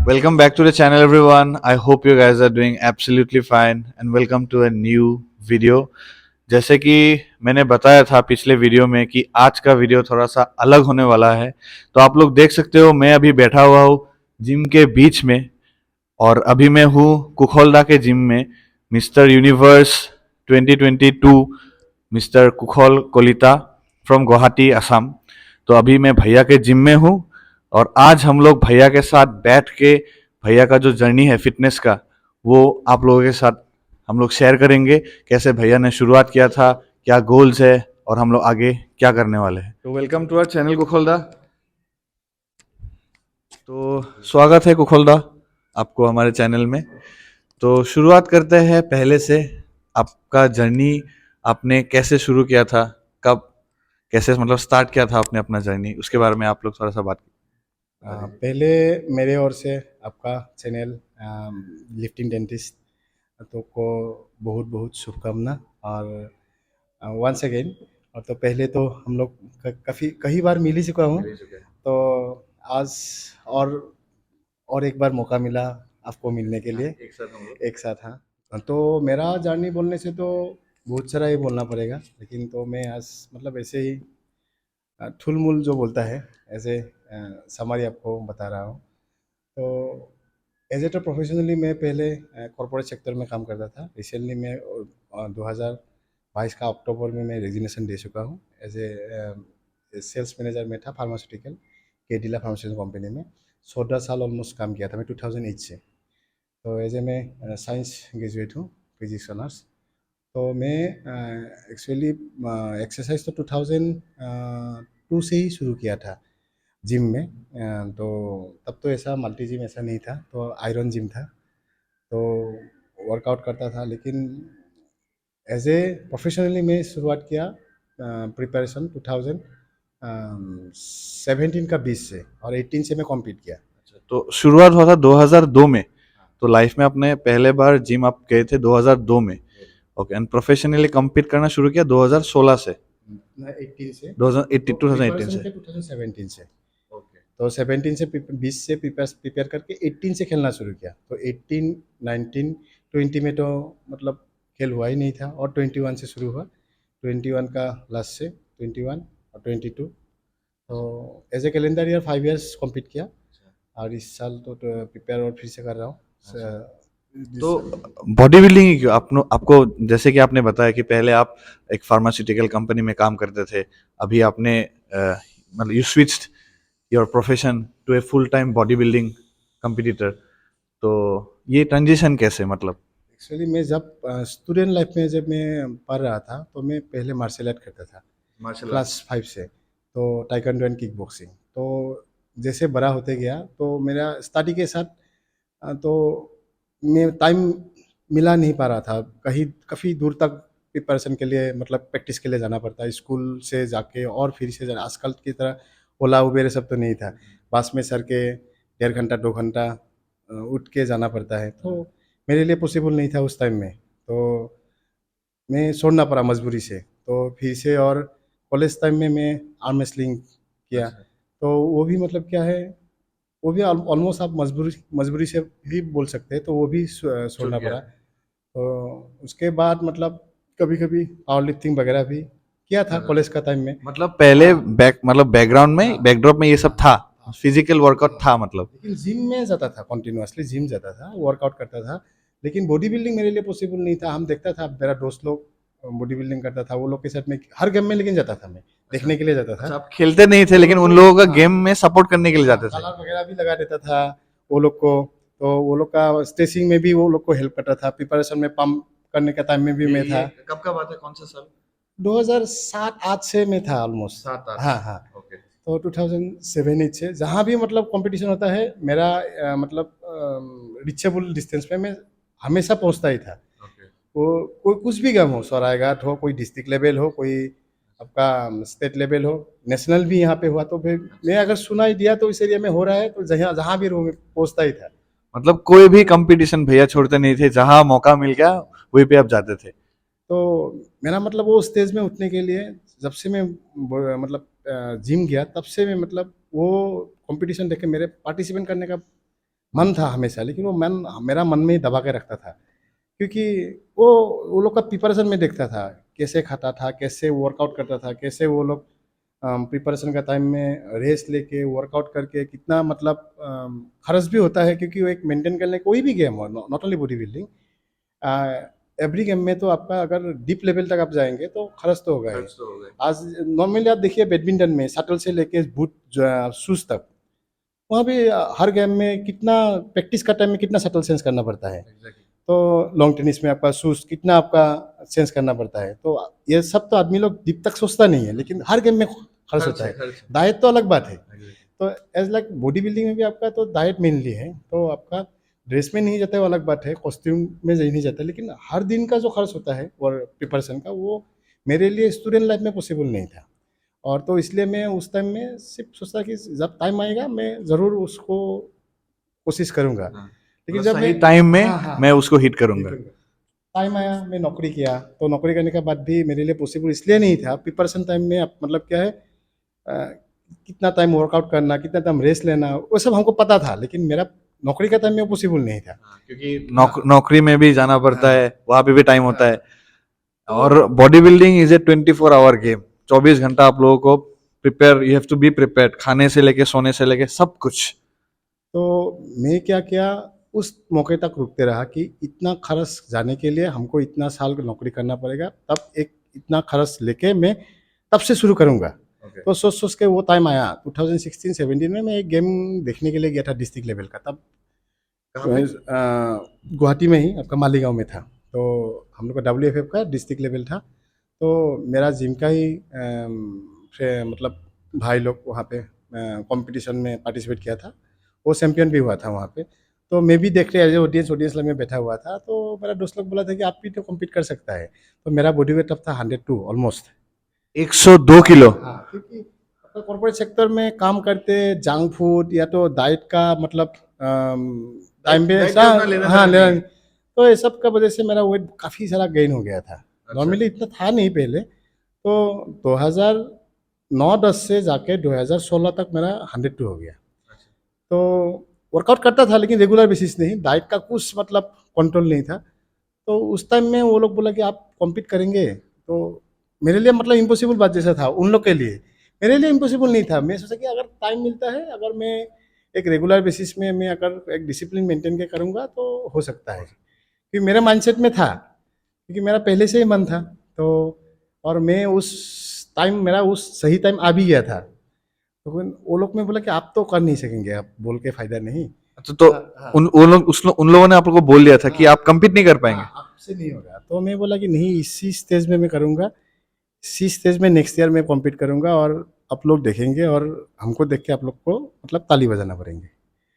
Welcome back to the channel, everyone. I hope you guys are doing absolutely fine and welcome to a new video. जैसे कि मैंने बताया था पिछले video में कि आज का वीडियो थोड़ा सा अलग होने वाला है, तो आप लोग देख सकते हो मैं अभी बैठा हुआ हूँ जिम के बीच में। और अभी मैं हूँ कुखोलदा के जिम में। Mister Universe 2022 Mister Kukhol Kalita from Guwahati Assam. तो अभी मैं भैया के जिम में हूँ और आज हम लोग भैया के साथ बैठ के भैया का जो जर्नी है फिटनेस का वो आप लोगों के साथ हम लोग शेयर करेंगे। कैसे भैया ने शुरुआत किया था, क्या गोल्स है और हम लोग आगे क्या करने वाले हैं। तो वेलकम टू आवर चैनल कुखोलदा। तो स्वागत है कुखोलदा आपको हमारे चैनल में। तो शुरुआत करते हैं पहले से। आपका जर्नी आपने कैसे शुरू किया था, कब कैसे मतलब स्टार्ट किया था आपने अपना जर्नी, उसके बारे में आप लोग थोड़ा सा बात पहले मेरे ओर से आपका चैनल लिफ्टिंग डेंटिस्ट तो को बहुत बहुत शुभकामना। और वंस अगेन, और तो पहले तो हम लोग काफ़ी कई बार मिल ही चुका हूँ। करें। तो आज और और एक बार मौका मिला आपको मिलने के लिए एक साथ हम लोग एक साथ। हाँ, तो मेरा जर्नी बोलने से तो बहुत सारा ही बोलना पड़ेगा, लेकिन तो मैं आज मतलब ऐसे ही थुलमुल जो बोलता है ऐसे समरी आपको बता रहा हूँ। तो एज ए तो प्रोफेशनली मैं पहले कॉर्पोरेट सेक्टर में काम करता था। रिसेंटली मैं 2022 का अक्टूबर में मैं रेजिग्नेशन दे चुका हूँ। एज ए सेल्स मैनेजर में था फार्मास्यूटिकल केडिला फार्मास्यूटिकल कंपनी में। 14 साल ऑलमोस्ट काम किया था मैं 2008 से। तो एज ए मैं साइंस ग्रेजुएट हूँ, फिजिक्स ऑनर्स। तो मैं एक्चुअली एक्सरसाइज तो 2002 से ही शुरू किया था जिम में। तो तब तो ऐसा मल्टी जिम ऐसा नहीं था, तो आयरन जिम था। तो वर्कआउट करता था, लेकिन एज ए प्रोफेशनली मैं शुरुआत किया प्रिपरेशन 2017 का 20 से, और 18 से मैं कम्पीट किया। अच्छा, तो शुरुआत हुआ था 2002 में। तो लाइफ में अपने पहले बार जिम आप गए थे 2002 में। ओके, एंड प्रोफेशनली compete करना शुरू किया 2016 से। 18 से। 2018 तो 2018 प्रिपरेशन से। के 2017 से। ओके। तो 17 से 20 से प्रिपेयर करके 18 से खेलना शुरू किया। तो 18, 19, 20 में तो मतलब खेल हुआ ही नहीं था, और 21 से शुरू हुआ। 21 का लास्ट से 21 और 22। तो as a calendar year 5 years complete किया। और इस साल तो प्रिपेयर और फिर से कर रहा हूँ। तो दिस साल बॉडी बिल्डिंग ही क्यों आपको, जैसे कि आपने बताया कि पहले आप एक फार्मास्यूटिकल कंपनी में काम करते थे, अभी आपने मतलब you switched your profession to a full time body building competitor. तो ये ट्रांजिशन कैसे मतलब। एक्चुअली मैं जब स्टूडेंट लाइफ में जब मैं पढ़ रहा था, तो मैं पहले मार्शल आर्ट करता था मार्शल आर्ट। क्लास 5 से। तो टाइकवांडो एंड किक बॉक्सिंग। तो जैसे बड़ा होते गया तो मेरा स्टडी के साथ तो मैं टाइम मिला नहीं पा रहा था। कहीं काफ़ी दूर तक प्रिपरेशन के लिए मतलब प्रैक्टिस के लिए जाना पड़ता है, स्कूल से जाके और फिर से जाना। आजकल की तरह ओला उबेर सब तो नहीं था। बस में सर के 1.5 घंटा 2 घंटा उठ के जाना पड़ता है, तो मेरे लिए पॉसिबल नहीं था उस टाइम में। तो मैं छोड़ना पड़ा मजबूरी से। तो फिर से और कॉलेज टाइम में मैं आर्म रेसलिंग किया। अच्छा। तो वो भी मतलब क्या है, वो भी ऑलमोस्ट आप मजबूरी मजबूरी से भी बोल सकते हैं, तो वो भी छूट छोड़ना गया। पड़ा। तो उसके बाद मतलब कभी कभी पावर लिफ्टिंग वगैरह भी किया था करता कॉलेज था। का टाइम में। मतलब पहले हाँ, मतलब बैकग्राउंड हाँ, में बैकड्रॉप में ये सब हाँ, था, हाँ, फिजिकल वर्कआउट था मतलब। लेकिन जिम में जाता था, कंटिन्यूअसली जिम जाता था, वर्कआउट करता था। लेकिन बॉडी बिल्डिंग मेरे लिए पॉसिबल नहीं था। हम देखता था मेरा दोस्त लोग बॉडी बिल्डिंग करता था, वो लोग के साथ में हर गेम में लेकिन जाता था, मैं अच्छा। देखने के लिए जाता था। अच्छा, आप खेलते नहीं थे वो लेकिन लोग उन को, लोगों का हाँ, गेम में सपोर्ट करने के लिए हाँ, जाते थे। कलर वगैरह भी लगा देता था वो लोग को। तो वो लोग का स्ट्रेचिंग में भी वो लोग को हेल्प करता था, प्रिपरेशन में पंप करने का टाइम में भी मैं ये था। कब का बात है, कौन सा साल। 2007 8 से मैं था ऑलमोस्ट। 7 8 हाँ, से। हाँ। ओके। तो 2007 8 से जहाँ भी मतलब कंपटीशन होता है मेरा मतलब रिचेबल डिस्टेंस पे मैं हमेशा पहुँचता ही था। ओके। वो कोई कुछ भी गेम हो, सरायघाट हो, कोई डिस्ट्रिक्ट लेवल हो, कोई आपका स्टेट लेवल हो, नेशनल भी यहाँ पे हुआ, तो फिर मैं अगर सुना ही दिया तो इस एरिया में हो रहा है, तो जहाँ जहाँ भी रहूँ मैं पहुँचता ही था। मतलब कोई भी कंपटीशन भैया छोड़ते नहीं थे, जहां मौका मिल गया वहीं पे आप जाते थे। तो मेरा मतलब वो स्टेज में उठने के लिए जब से मैं मतलब जिम गया, तब से मैं मतलब वो कंपटीशन देख के मेरे पार्टिसिपेट करने का मन था हमेशा, लेकिन वो मन मेरा मन में ही दबा के रखता था, क्योंकि वो वो लोग का प्रिपरेशन में देखता था, कैसे खाता था, कैसे वर्कआउट करता था, कैसे वो लोग प्रिपरेशन का टाइम में रेस्ट लेके वर्कआउट करके कितना मतलब खर्च भी होता है, क्योंकि वो एक मेंटेन करने कोई भी गेम हो, not only body building, every game में तो आपका अगर डीप लेवल तक आप जाएंगे तो खर्च तो होगा ही। खर्च तो हो गए। आज नॉर्मली आप देखिए बैडमिंटन में शटल से लेके बूट शूज तक, वहाँ भी हर गेम में कितना प्रैक्टिस का टाइम में कितना शटल सेंस करना पड़ता है। एग्जैक्टली। तो लॉन्ग टेनिस में आपका शूज कितना आपका चेंज करना पड़ता है। तो ये सब तो आदमी लोग डीप तक सोचता नहीं है, लेकिन हर गेम में खर्च होता है। खर्च है। डाइट तो अलग बात है। Exactly. तो एज लाइक बॉडी बिल्डिंग में भी आपका तो डाइट मेनली है, तो आपका ड्रेस में नहीं जाता है वो अलग बात है, कॉस्ट्यूम में नहीं जाता, लेकिन हर दिन का जो खर्च होता है और प्रिपरेशन का, वो मेरे लिए स्टूडेंट लाइफ में पॉसिबल नहीं था। और तो इसलिए मैं उस टाइम में सिर्फ सोचता कि जब टाइम आएगा मैं ज़रूर उसको कोशिश करूँगा। हाँ। लेकिन मतलब जब सही मैं टाइम में हाँ हाँ मैं उसको हिट करूंगा। टाइम आया, मैं नौकरी किया, तो नौकरी करने के बाद भी मेरे लिए पॉसिबल इसलिए नहीं था। प्रिपरेशन टाइम में मतलब क्या है, कितना टाइम वर्कआउट करना, कितना टाइम रेस्ट लेना, वो सब हमको पता था, लेकिन मेरा नौकरी का टाइम में पॉसिबल नहीं था। हाँ, क्योंकि नौकरी में भी जाना पड़ता हाँ है, वहां पे भी टाइम होता हाँ है। तो और body building is a 24 hour game. 24 घंटा आप लोगों को prepare, you have to be prepared, खाने से लेके सोने से लेके सब कुछ। तो मैं क्या किया, उस मौके तक रुकते रहा कि इतना खर्च जाने के लिए हमको इतना साल नौकरी करना पड़ेगा, तब एक इतना खर्च लेके मैं तब से शुरू करूँगा। Okay. तो सोच सोच के वो टाइम आया 2016-17 में, मैं एक गेम देखने के लिए गया था डिस्ट्रिक्ट लेवल का। तब कहाँ पे? गुवाहाटी में ही आपका मालीगांव में था। तो हम लोग का WFF का डिस्ट्रिक्ट लेवल था। तो मेरा जिम का ही मतलब भाई लोग वहाँ पे कंपटीशन में पार्टिसिपेट किया था, वो चैम्पियन भी हुआ था वहाँ पे। तो मैं भी देख रहे एज ऑडियंस में बैठा हुआ था। तो मेरा दोस्त लोग बोला था कि आप भी तो कम्पीट कर सकता है। तो मेरा बॉडी वेट तब था 102 ऑलमोस्ट। 102 किलो। हाँ, क्योंकि कॉर्पोरेट सेक्टर में काम करते जंक फूड या तो डाइट का मतलब टाइम पे डाइट का उतना लेना हाँ देना नहीं है। तो ये सब का वजह से मेरा वेट काफ़ी सारा गेन हो गया था। अच्छा। नॉर्मली इतना था नहीं पहले। तो 2009-10 से जाके 2016 तक मेरा 102 हो गया। अच्छा। तो वर्कआउट करता था, लेकिन रेगुलर बेसिस नहीं, डाइट का कुछ मतलब कंट्रोल नहीं था। तो उस टाइम में वो लोग बोला कि आप कॉम्पीट करेंगे, तो मेरे लिए मतलब इम्पॉसिबल बात जैसा था उन लोग के लिए, मेरे लिए इम्पॉसिबल नहीं था। मैं सोचा कि अगर टाइम मिलता है, अगर मैं एक रेगुलर बेसिस में मैं अगर एक डिसिप्लिन मेंटेन के करूँगा तो हो सकता है, क्योंकि मेरे माइंडसेट में था, क्योंकि मेरा पहले से ही मन था। तो और मैं उस टाइम मेरा उस सही टाइम आ भी गया था। तो वो लोग ने बोला कि आप तो कर नहीं सकेंगे, आप बोल के फायदा नहीं। अच्छा, तो हाँ हाँ उन लोगों ने आप लोगों को बोल दिया था कि हाँ आप compete नहीं कर पाएंगे। हाँ, आपसे नहीं होगा। तो मैं बोला कि नहीं, इसी स्टेज में मैं करूँगा, इसी स्टेज में नेक्स्ट ईयर मैं कॉम्पीट करूँगा, और आप लोग देखेंगे और हमको देख के आप लोग को मतलब ताली बजाना पड़ेंगे।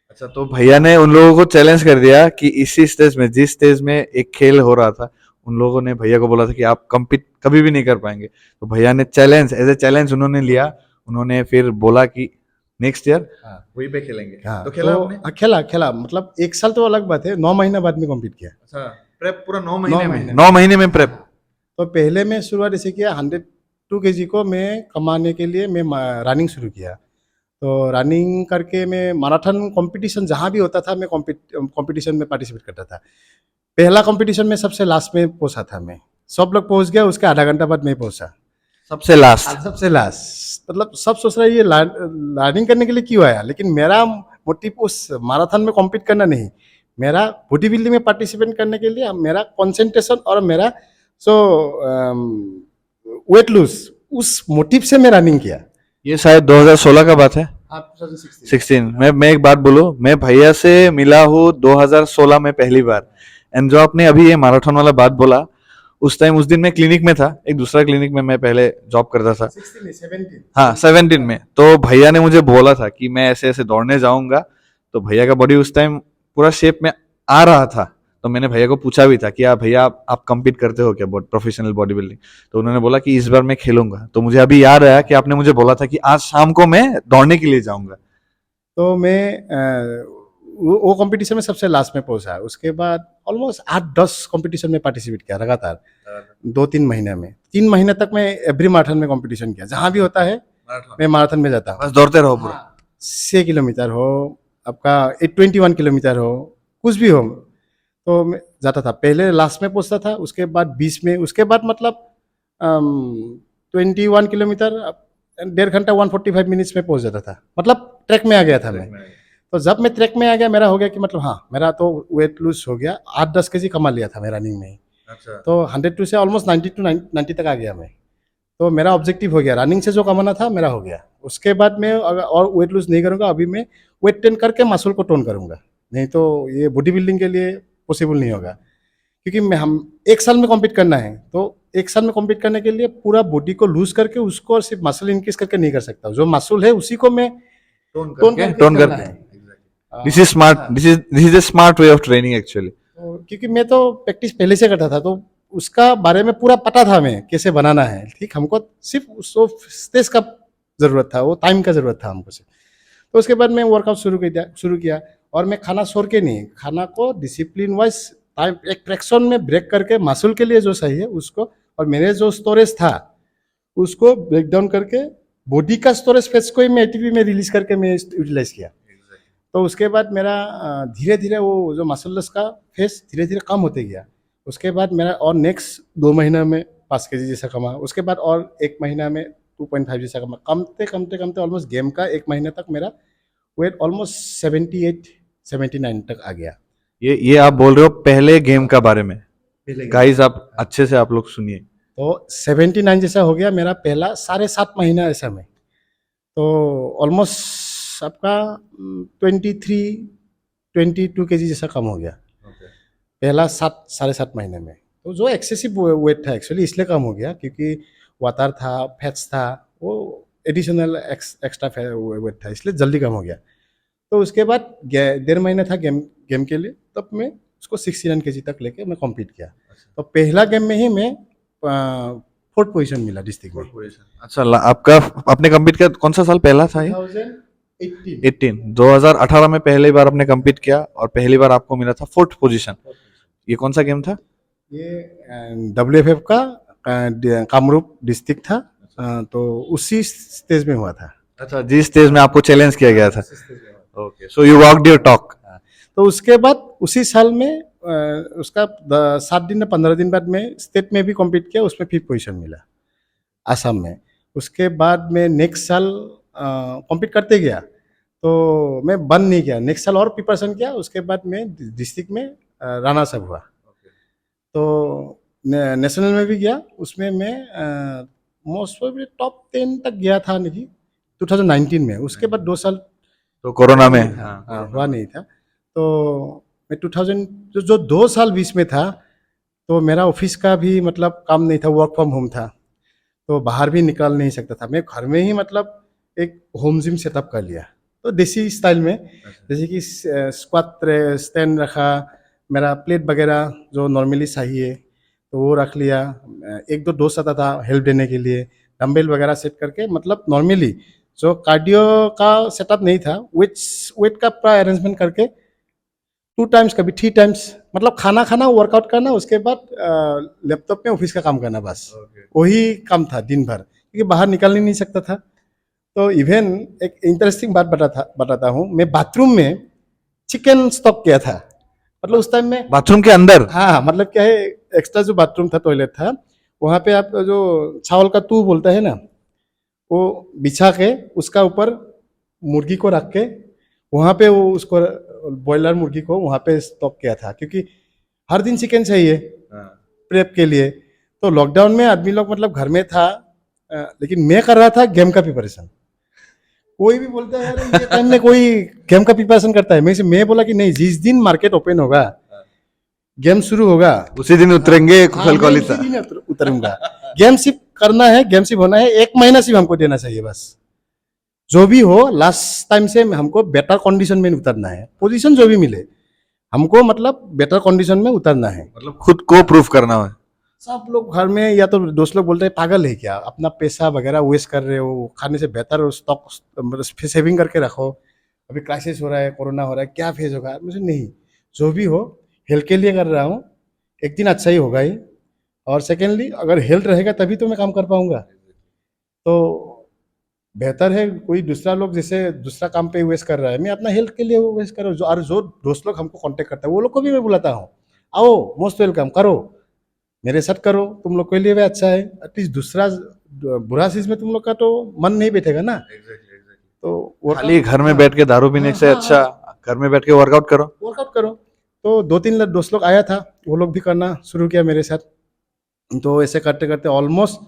अच्छा, तो भैया ने उन लोगों को चैलेंज कर दिया कि इसी स्टेज में, जिस स्टेज में एक खेल हो रहा था, उन लोगों ने भैया को बोला था कि आप compete कभी भी नहीं कर पाएंगे। तो भैया ने चैलेंज, एज ए चैलेंज उन्होंने लिया। उन्होंने फिर बोला कि नेक्स्ट ईयर हाँ वहीं पे खेलेंगे। हाँ तो खेला आपने? हाँ, खेला खेला, मतलब एक साल तो अलग बात है, 9 महीना बाद में कॉम्पीट किया। अच्छा, प्रेप पूरा 9 9 महीने में, महीने 9 महीने में प्रेप। हाँ। तो पहले मैं शुरुआत ऐसे किया, 102 kg को मैं कमाने के लिए मैं रनिंग शुरू किया। तो रनिंग करके मैं मैराथन कंपटीशन जहाँ भी होता था, मैं कंपटीशन में पार्टिसिपेट करता था। पहला कंपटीशन में सबसे लास्ट में पहुंचा था मैं। सब लोग पहुंच गया, उसके आधा घंटा बाद मैं पहुंचा। सबसे लास्ट। आज सबसे लास्ट, मतलब सब सोच रहे हैं ये लर्निंग करने के लिए क्यों आया, लेकिन मेरा मोटिव उस मैराथन में कॉम्पीट करना नहीं, मेरा बॉडी बिल्डिंग में पार्टिसिपेट करने के लिए मेरा कंसंट्रेशन और मेरा सो वेट लूज, उस मोटिव से मैं रनिंग किया। ये शायद 2016 का बात है। हाँ 2016। 16। मैं एक बात बोलूं, मैं भैया से मिला हूँ 2016 में पहली बार। एंड जो आपने अभी ये मैराथन वाला बात बोला, उस दिन मैं क्लिनिक में था, एक दूसरा क्लिनिक में मैं पहले जॉब करता था। 16 17। हाँ, 17 में। तो भैया ने मुझे बोला था कि मैं ऐसे ऐसे दौड़ने जाऊंगा। तो भैया का बॉडी उस टाइम पूरा शेप में आ रहा था। तो मैंने भैया को पूछा भी था कि भैया आप compete करते हो क्या प्रोफेशनल बॉडी बिल्डिंग? तो उन्होंने बोला कि इस बार मैं खेलूंगा। तो मुझे अभी याद आया कि आपने मुझे बोला था कि आज शाम को मैं दौड़ने के लिए जाऊंगा। तो मैं वो कंपटीशन में सबसे लास्ट में पहुंचा। उसके बाद ऑलमोस्ट 8-10 कंपटीशन में पार्टिसिपेट किया लगातार 2-3 महीने में। 3 महीने तक मैं एवरी मैराथन में कंपटीशन किया, जहाँ भी होता है मैं मैराथन में जाता हूँ। बस दौड़ते रहो पूरा। 6 किलोमीटर हो, आपका 821 किलोमीटर हो, कुछ भी हो, तो मैं जाता था। पहले लास्ट में पहुंचता था, उसके बाद 20 में, उसके बाद मतलब 21 किलोमीटर 1.5 घंटा 145 मिनट्स में पहुंच जाता था। मतलब ट्रैक में आ गया था मैं। तो जब मैं ट्रैक में आ गया, मेरा हो गया कि मतलब हाँ, मेरा तो वेट लूज हो गया, 8-10 केजी कमा लिया था मैं रनिंग में ही। अच्छा। तो 102 से ऑलमोस्ट 90 टू 90 तक आ गया मैं। तो मेरा ऑब्जेक्टिव हो गया, रनिंग से जो कमाना था मेरा हो गया। उसके बाद मैं अगर और वेट लूज नहीं करूंगा, अभी मैं वेट टेन करके मसल को टोन करूंगा, नहीं तो ये बॉडी बिल्डिंग के लिए पॉसिबल नहीं होगा। क्योंकि मैं हम 1 साल में कम्पीट करना है, तो 1 साल में कम्पीट करने के लिए पूरा बॉडी को लूज करके उसको और सिर्फ मसल इंक्रीज करके नहीं कर सकता। जो मसल है उसी को मैं टोन करके टोन करना करके। है। दिस इज स्मार्ट, हाँ, this is a smart way of training actually. तो क्योंकि मैं तो प्रैक्टिस पहले से करता था, तो उसका बारे में पूरा पता था मैं कैसे बनाना है। ठीक, हमको सिर्फ उसको स्पेस का जरूरत था, वो टाइम का जरूरत था हमको सिर्फ। तो उसके बाद मैं वर्कआउट शुरू किया। और मैं खाना छोड़ के नहीं, खाना को डिसिप्लिन वाइज टाइम एक फ्रैक्शन में ब्रेक करके मसल के लिए जो सही है उसको, और मेरे जो स्टोरेज था उसको ब्रेक डाउन करके बॉडी का स्टोरेज फेस को ही मैं एटीपी में रिलीज करके मैं यूटिलाइज किया। तो उसके बाद मेरा धीरे धीरे वो जो मसललेस का फेस धीरे धीरे कम होते गया। उसके बाद मेरा और नेक्स्ट 2 महीना में 5 केजी जैसा कमा, उसके बाद और 1 महीना में 2.5 जैसा कमा, कमते कमते कमते ऑलमोस्ट गेम का 1 महीने तक मेरा वेट ऑलमोस्ट 78-79 तक आ गया। ये आप बोल रहे हो पहले गेम का बारे में। पहले गेम गाइस आप अच्छे से आप लोग सुनिए। तो 79 जैसा हो गया मेरा पहला 7.5 महीना ऐसा में। तो ऑलमोस्ट आपका 23-22 केजी जैसा कम हो गया पहला 7 7.5 महीने में। तो जो एक्सेसिव वेट था एक्चुअली इसलिए कम हो गया क्योंकि वाटर था, फैट्स था, वो एडिशनल एक्स्ट्रा वेट था, इसलिए जल्दी कम हो गया। तो उसके बाद 1.5 महीना था गेम गेम के लिए, तब मैं उसको 69 केजी तक लेके मैं कम्पीट किया। तो पहला गेम में ही मैं 4th पोजीशन मिला डिस्ट्रिक्ट में। अच्छा, आपका आपने कम्पीट किया कौन सा साल पहला था ये? 2018 18, 2018 में पहली बार आपने कम्पीट किया और पहली बार आपको मिला था 4th पोजीशन। ये कौन सा गेम था? ये WFF का कामरूप डिस्ट्रिक्ट था। तो उसी स्टेज में हुआ था। अच्छा, जिस स्टेज में आपको चैलेंज किया गया था। उसी स्टेज में हुआ था। Okay, so you walked your talk. हाँ, तो उसके बाद उसी साल में उसका 7 दिन या 15 दिन बाद में स्टेट में भी कम्पीट किया, उसमें 5th पोजीशन मिला आसाम में। उसके बाद में नेक्स्ट साल कम्पीट करते गया, तो मैं बंद नहीं किया, नेक्स्ट साल और प्रिपरेशन किया। उसके बाद में डिस्ट्रिक्ट में रनर्स अप हुआ। तो नेशनल में भी गया, उसमें मैं मोस्ट प्रोबेबली टॉप 10 तक गया था नहीं 2019 में। उसके बाद 2 साल तो कोरोना में। हुआ नहीं था। तो मैं 2000 जो 2 साल बीच में था, तो मेरा ऑफिस का भी मतलब काम नहीं था, वर्क फ्रॉम होम था, तो बाहर भी निकल नहीं सकता था। मैं घर में ही मतलब एक होम जिम सेटअप कर लिया, तो देसी स्टाइल में, जैसे कि स्क्वाट स्टैंड रखा, मेरा प्लेट वगैरह जो नॉर्मली चाहिए तो वो रख लिया। एक दो दोस्त आता था हेल्प देने के लिए, डंबल वगैरह सेट करके, मतलब नॉर्मली जो कार्डियो का सेटअप नहीं था, वेट का पूरा अरेंजमेंट करके 2 टाइम्स कभी 3 टाइम्स, मतलब खाना खाना, वर्कआउट करना, उसके बाद लैपटॉप में ऑफिस का काम करना, बस वही काम था दिन भर, क्योंकि बाहर निकल ही नहीं सकता था। तो इवन एक इंटरेस्टिंग बात बताता हूँ, मैं बाथरूम में चिकन स्टॉक किया था। मतलब उस टाइम में बाथरूम के अंदर? हाँ, मतलब क्या है, एक्स्ट्रा जो बाथरूम था, टॉयलेट था, वहाँ पे आप जो चावल का तू बोलता है ना, वो बिछा के उसका ऊपर मुर्गी को रख के वहाँ पे वो उसको बॉयलर मुर्गी को वहाँ पे स्टॉक किया था, क्योंकि हर दिन चिकन चाहिए प्रेप के लिए। तो लॉकडाउन में आदमी लोग मतलब घर में था, लेकिन मैं कर रहा था गेम का प्रिपरेशन। कोई भी बोलता है यार ये टाइम में कोई गेम का प्रिपरेशन करता है, मैं बोला कि नहीं, जिस दिन मार्केट ओपन होगा, गेम शुरू होगा, उसी दिन उतरेंगे हाँ, मैं खलखोली उसी सा। दिन उतरूंगा। गेम सिर्फ करना है, गेम सिर्फ होना है, 1 महीना सिर्फ हमको देना चाहिए बस। जो भी हो, लास्ट टाइम से हमको बेटर कंडीशन में उतरना है, पोजीशन जो भी मिले हमको, मतलब बेटर कंडीशन में उतरना है। मतलब खुद को प्रूफ करना है। सब लोग घर में या तो दोस्त लोग बोलते हैं पागल है क्या, अपना पैसा वगैरह वेस्ट कर रहे हो, खाने से बेहतर स्टॉक सेविंग करके रखो, अभी क्राइसिस हो रहा है, कोरोना हो रहा है, क्या फेज होगा। मुझे नहीं, जो भी हो हेल्थ के लिए कर रहा हूँ, एक दिन अच्छा ही होगा ही। और सेकेंडली अगर हेल्थ रहेगा तभी तो मैं काम कर पाऊंगा। तो बेहतर है कोई दूसरा लोग जैसे दूसरा काम पे वेस्ट कर रहा है, मैं अपना हेल्थ के लिए वेस्ट कर रहा हूँ। जो दोस्त लोग हमको कांटेक्ट करता है वो लोग को भी मैं बुलाता हूँ, आओ मोस्ट वेलकम करो, मेरे साथ करो, तुम लोग के लिए भी अच्छा है। एटलीस्ट दूसरा बुरा चीज में तुम लोग का तो मन नहीं बैठेगा ना। तो खाली वर्कआउट, घर में हाँ बैठ के दारू पीने हाँ से हाँ अच्छा हाँ, घर में बैठ के वर्कआउट करो। वर्कआउट करो। तो दो तीन दोस्त लोग आया था, वो लोग भी करना शुरू किया मेरे साथ। तो ऐसे करते करते ऑलमोस्ट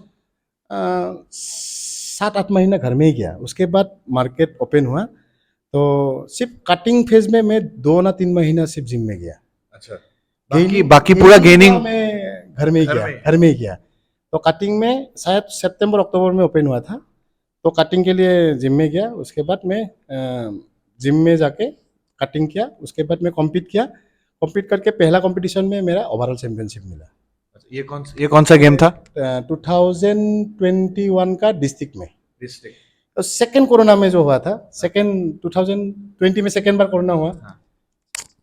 7-8 महीना घर में ही गया। उसके बाद मार्केट ओपन हुआ, तो सिर्फ कटिंग फेज में मैं 2 ना 3 महीना सिर्फ जिम में गया। अच्छा, बाकी गेनिंग बाकी पूरा गेनिंग हुआ गेनिंग मैं घर में ही घर गया, में ही। घर में ही गया। तो कटिंग में शायद सितंबर अक्टूबर में ओपन हुआ था, तो कटिंग के लिए जिम में गया। उसके बाद मैं जिम में जाके कटिंग किया, उसके बाद मैं कॉम्पीट किया। कॉम्पीट करके पहला कंपटीशन में मेरा ओवरऑल चैंपियनशिप मिला। ये कौन सा गेम था? 2021 का डिस्ट्रिक्ट में। डिस्ट्रिक्ट। तो सेकेंड कोरोना में जो हुआ था, सेकेंड 2020 में सेकेंड बार कोरोना हुआ। हाँ।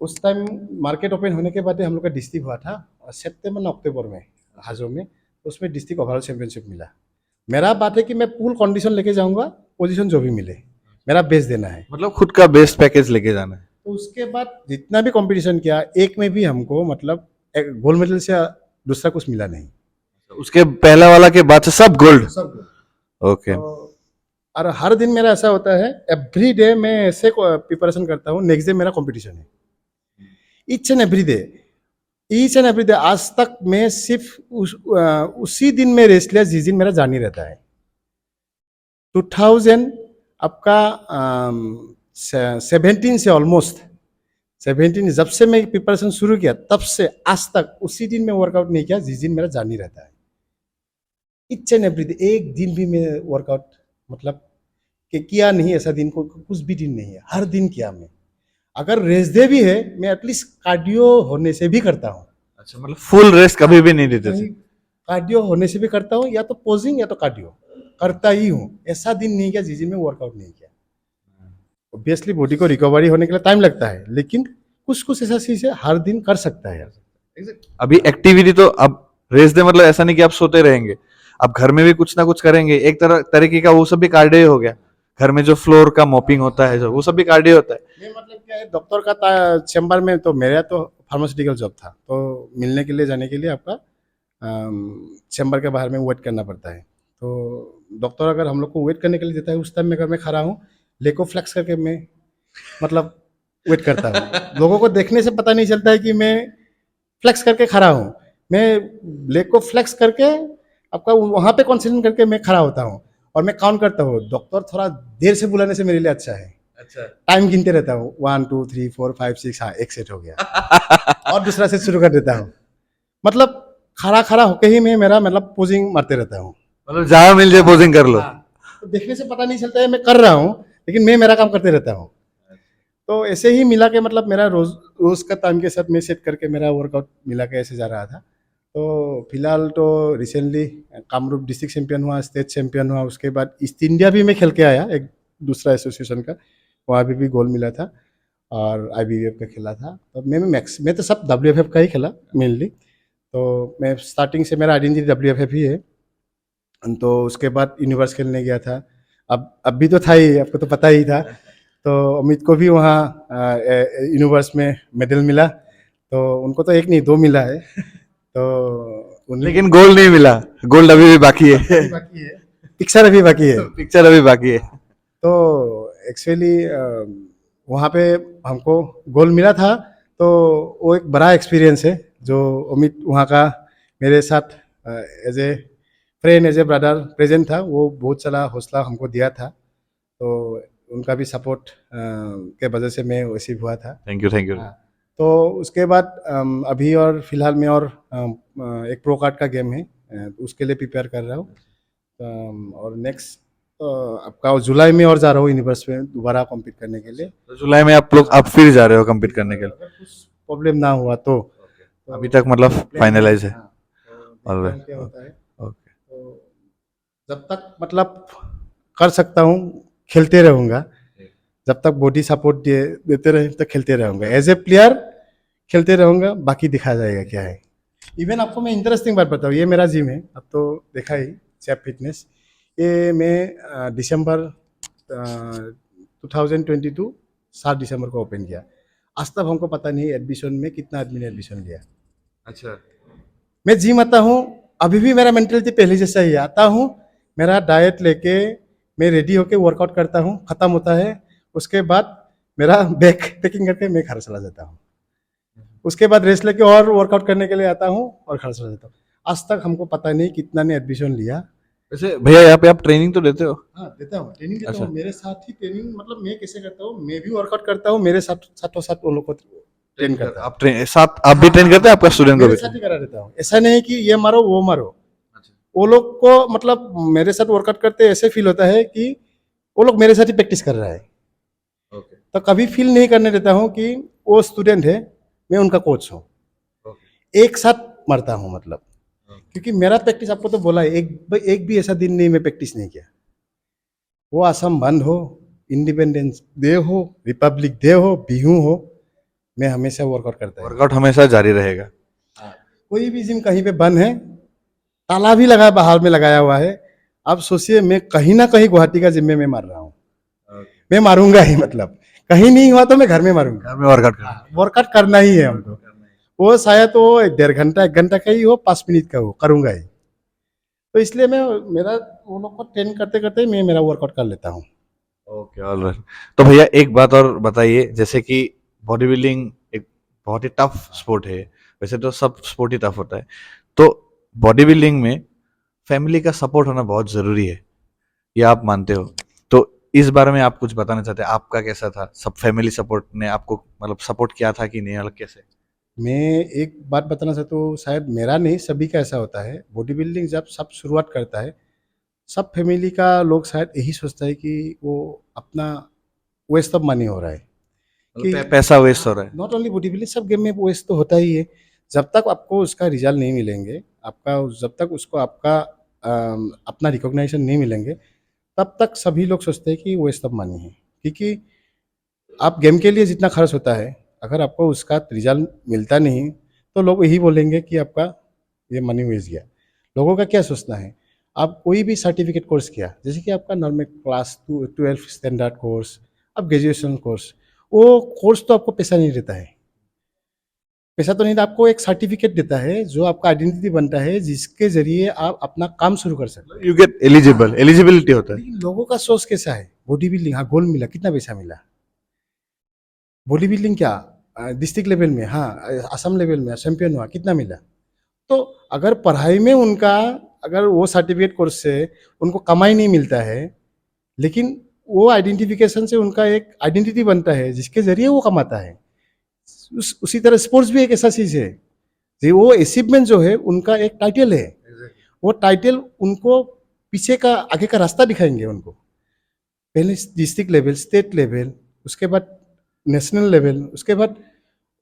उस टाइम मार्केट ओपन होने के बाद हम लोग का डिस्ट्रिक्ट हुआ था, और सितंबर ना अक्टूबर में हाजो में। उसमें डिस्ट्रिक्ट ओवरऑल चैंपियनशिप मिला। मेरा बात है कि मैं फुल कंडीशन लेके जाऊंगा, पोजीशन जो भी मिले मेरा बेस्ट देना है। मतलब खुद का बेस्ट पैकेज लेके जाना है। तो उसके बाद जितना भी कंपटीशन किया, एक में भी हमको मतलब गोल्ड मेडल से दूसरा कुछ मिला नहीं। उसके पहला वाला के बाद से सब गोल्ड। सब। ओके। तो और हर दिन मेरा ऐसा होता है, एवरी डे मैं ऐसे प्रिपरेशन करता हूँ, नेक्स्ट डे मेरा कंपटीशन है। Each and every day, each and every day. आज तक मैं सिर्फ उसी दिन में रेस्ट लिया जिस दिन मेरा जानी रहता है। 2000 आपका 17 से ऑलमोस्ट 17, जब से मैं प्रिपरेशन शुरू किया तब से आज तक उसी दिन में वर्कआउट नहीं किया जिस दिन मेरा जानी रहता है। इच एंड एवरी डे, एक दिन भी मैं वर्कआउट मतलब कि किया नहीं, ऐसा दिन को कुछ भी दिन नहीं है, हर दिन किया मैं। अगर रेस्ट डे भी है, मैं एटलीस्ट कार्डियो होने से भी करता हूँ। अच्छा, मतलब फुल रेस्ट कभी भी नहीं देते थे। कहीं कार्डियो होने से भी करता हूँ, या तो पोजिंग या तो कार्डियो करता ही हूँ। ऐसा दिन नहीं किया जिस दिन में वर्कआउट नहीं किया। ऑब्वियसली बॉडी को रिकवरी होने के लिए टाइम लगता है, लेकिन कुछ कुछ ऐसा चीज है हर दिन कर सकता है। अभी एक्टिविटी तो अब रेस्ट डे मतलब ऐसा नहीं कि आप सोते रहेंगे, आप घर में भी कुछ ना कुछ करेंगे। एक तरीके का वो सब भी कार्डियो हो गया। घर में जो फ्लोर का मॉपिंग होता है जो वो सब भी कार्डियो होता है। ये मतलब क्या है, डॉक्टर का चैम्बर में, तो मेरा तो फार्मास्यूटिकल जॉब था, तो मिलने के लिए जाने के लिए आपका चैम्बर के बाहर में वेट करना पड़ता है। तो डॉक्टर अगर हम लोग को वेट करने के लिए देता है, उस टाइम में अगर मैं खड़ा हूँ, लेग को फ्लेक्स करके मैं मतलब वेट करता हूँ। लोगों को देखने से पता नहीं चलता है कि मैं फ्लेक्स करके खड़ा हूँ। मैं लेग को फ्लेक्स करके आपका वहाँ पे कॉन्सेंट्रेट करके मैं खड़ा होता हूँ, और मैं काउंट करता हूँ। डॉक्टर थोड़ा देर से बुलाने से मेरे लिए अच्छा है। अच्छा। टाइम गिनते रहता हूँ, 1 2 3 4 5 6, हाँ एक सेट हो गया, और दूसरा सेट शुरू कर देता हूँ। मतलब खड़ा खड़ा होके ही मैं मेरा मतलब पोजिंग मारते रहता हूँ। मतलब जहां मिल जाए पोजिंग कर लो। हाँ, तो देखने से पता नहीं चलता है मैं कर रहा हूँ, लेकिन मैं मेरा काम करते रहता हूँ। तो ऐसे ही मिला के मतलब मेरा रोज रोज का टाइम के साथ मैं सेट करके मेरा वर्कआउट मिला के ऐसे जा रहा था। तो फिलहाल तो रिसेंटली कामरूप डिस्ट्रिक्ट चैंपियन हुआ, स्टेट चैंपियन हुआ। उसके बाद ईस्ट इंडिया भी मैं खेल के आया, एक दूसरा एसोसिएशन का, वहाँ भी गोल्ड मिला था, और IBF का खेला था। तो मैं तो सब WFF का ही खेला मेनली। तो मैं स्टार्टिंग से मेरा आइडेंटिटी WFF ही है। तो उसके बाद यूनिवर्स खेलने गया था। अब भी तो था ही, आपको तो पता ही था। तो अमित को भी वहाँ यूनिवर्स में मेडल मिला। तो उनको तो एक नहीं, 2 मिला है। तो लेकिन गोल्ड नहीं मिला। गोल्ड अभी भी बाकी है। अभी बाकी है, पिक्चर अभी बाकी है। पिक्चर अभी बाकी है। तो एक्चुअली वहाँ पे हमको गोल्ड मिला था। तो वो एक बड़ा एक्सपीरियंस है, जो अमित वहाँ का मेरे साथ as a friend, as a brother present था। वो बहुत सारा हौसला हमको दिया था। तो उनका भी सपोर्ट के वजह से मैं वैसे हुआ था। Thank you, thank you. हाँ। तो उसके बाद अभी और फिलहाल में और एक प्रो कार्ड का गेम है, उसके लिए प्रिपेयर कर रहा हूँ। और नेक्स्ट आपका जुलाई में और जा रहा हूँ यूनिवर्स में दोबारा कम्पीट करने के लिए। तो जुलाई में आप लोग अब फिर जा रहे हो कम्पीट करने के लिए? अगर कुछ प्रॉब्लम ना हुआ तो अभी तक मतलब फाइनलाइज है। हाँ, तो देखते हैं क्या होता है। ओके। तो जब तक मतलब कर सकता हूँ खेलते रहूँगा, जब तक बॉडी सपोर्ट देते रहे तो खेलते रहूँगा। एज ए प्लेयर खेलते रहूँगा, बाकी दिखा जाएगा क्या है। इवन आपको मैं इंटरेस्टिंग बात बताऊँ, ये मेरा जिम है, अब तो देखा ही चैप फिटनेस। ये मैं दिसंबर 2022 7 दिसंबर को ओपन किया। आज तक हमको पता नहीं एडमिशन में कितना आदमी ने एडमिशन लिया। अच्छा। मैं जिम आता हूँ, अभी भी मेरा मेंटेलिटी पहले जैसा ही है। आता हूँ, मेरा डाइट लेके मैं रेडी होके वर्कआउट करता हूँ, खत्म होता है, उसके बाद मेरा बैग पैकिंग करके मैं घर चला जाता हूँ। उसके बाद रेस्ट लेके और वर्कआउट करने के लिए आता हूँ और घर चला जाता हूँ। आज तक हमको पता नहीं कितना ने एडमिशन लिया। वैसे भैया यहाँ पे आप ट्रेनिंग तो देते हो? हाँ, देता हूँ, ट्रेनिंग देता अच्छा। हूँ। मेरे साथ ही ट्रेनिंग, मतलब मैं कैसे करता हूँ, मैं भी वर्कआउट करता हूँ, मेरे साथ साथों साथ उन लोग को ट्रेन करता हूँ। आप ट्रेन साथ आप भी ट्रेन करते हैं, आपका स्टूडेंट को मेरे भी? साथ ही करा देता हूँ। ऐसा नहीं कि ये मारो वो मारो। अच्छा। वो लोग को मतलब मेरे साथ वर्कआउट करते ऐसे फील होता है कि वो लोग मेरे साथ ही प्रैक्टिस कर रहा है। ओके। तो कभी फील नहीं करने देता हूँ कि वो स्टूडेंट है, मैं उनका कोच हूँ। ओके। एक साथ मरता हूँ मतलब, क्योंकि मेरा प्रैक्टिस आपको तो बोला है, एक भी ऐसा दिन नहीं मैं प्रैक्टिस नहीं किया। वो असम बंद हो, इंडिपेंडेंस डे हो, रिपब्लिक डे हो, बिहू हो, मैं हमेशा वर्कआउट करता है। वर्कआउट हमेशा जारी रहेगा। हाँ, कोई भी जिम कहीं पे बंद है, ताला भी लगा बाहर में लगाया हुआ है, अब सोचिए मैं कहीं ना कहीं गुवाहाटी का जिम में मैं मार रहा हूँ। मैं मारूंगा ही, मतलब कहीं नहीं हुआ तो मैं घर में मारूंगा। घर में वर्कआउट करना हाँ, वर्कआउट करना ही है हमको। वो शायद वो 1.5 घंटा 1 घंटा का ही हो, 5 मिनट का हो, करूंगा ही। तो इसलिए मैं मेरा वो लोग को ट्रेन करते करते मैं मेरा वर्कआउट कर लेता हूँ। Okay, alright. तो भैया एक बात और बताइए, जैसे कि बॉडी बिल्डिंग एक बहुत ही टफ स्पोर्ट है। वैसे तो सब स्पोर्ट ही टफ होता है, तो बॉडी बिल्डिंग में फैमिली का सपोर्ट होना बहुत जरूरी है, ये आप मानते हो? तो इस बारे में आप कुछ बताना चाहते हैं, आपका कैसा था? सब फैमिली सपोर्ट ने आपको मतलब सपोर्ट किया था कि नहीं, अलग कैसे? मैं एक बात बताना चाहता हूँ, शायद मेरा नहीं सभी का ऐसा होता है। बॉडी बिल्डिंग जब सब शुरुआत करता है, सब फैमिली का लोग शायद यही सोचता है कि वो अपना वेस्ट ऑफ मनी हो रहा है मतलब कि पैसा वेस्ट हो रहा है? नॉट ओनली बॉडी बिल्डिंग, सब गेम में वेस्ट तो होता ही है। जब तक आपको उसका रिजल्ट नहीं मिलेंगे, आपका जब तक उसको आपका अपना रिकॉग्नाइजेशन नहीं मिलेंगे, तब तक सभी लोग सोचते हैं कि वेस्ट ऑफ मनी है। क्योंकि आप गेम के लिए जितना खर्च होता है, अगर आपको उसका रिजल्ट मिलता नहीं, तो लोग यही बोलेंगे कि आपका ये मनी वेस्ट गया। लोगों का क्या सोचना है, आप कोई भी सर्टिफिकेट कोर्स किया, जैसे कि आपका नॉर्मल क्लास 12 स्टैंडर्ड कोर्स, अब ग्रेजुएशन कोर्स, वो कोर्स तो आपको पैसा नहीं देता है। पैसा तो नहीं देता, आपको एक सर्टिफिकेट देता है जो आपका आइडेंटिटी बनता है, जिसके जरिए आप अपना काम शुरू कर सकते हैं। यू गेट एलिजिबल, एलिजिबिलिटी होता है। लेकिन लोगों का सोच कैसा है, बॉडी बिल्डिंग, हाँ गोल्ड मिला, कितना पैसा मिला? बॉडी बिल्डिंग क्या, डिस्ट्रिक्ट लेवल में, हाँ असम लेवल में चैंपियन हुआ, कितना मिला? तो अगर पढ़ाई में उनका, अगर वो सर्टिफिकेट कोर्स से उनको कमाई नहीं मिलता है, लेकिन वो आइडेंटिफिकेशन से उनका एक आइडेंटिटी बनता है जिसके जरिए वो कमाता है। उसी तरह स्पोर्ट्स भी एक ऐसा चीज है, जी वो अचीवमेंट जो है उनका एक टाइटल है। वो टाइटल उनको पीछे का आगे का रास्ता दिखाएंगे उनको। पहले डिस्ट्रिक्ट लेवल, स्टेट लेवल, उसके बाद नेशनल लेवल, उसके बाद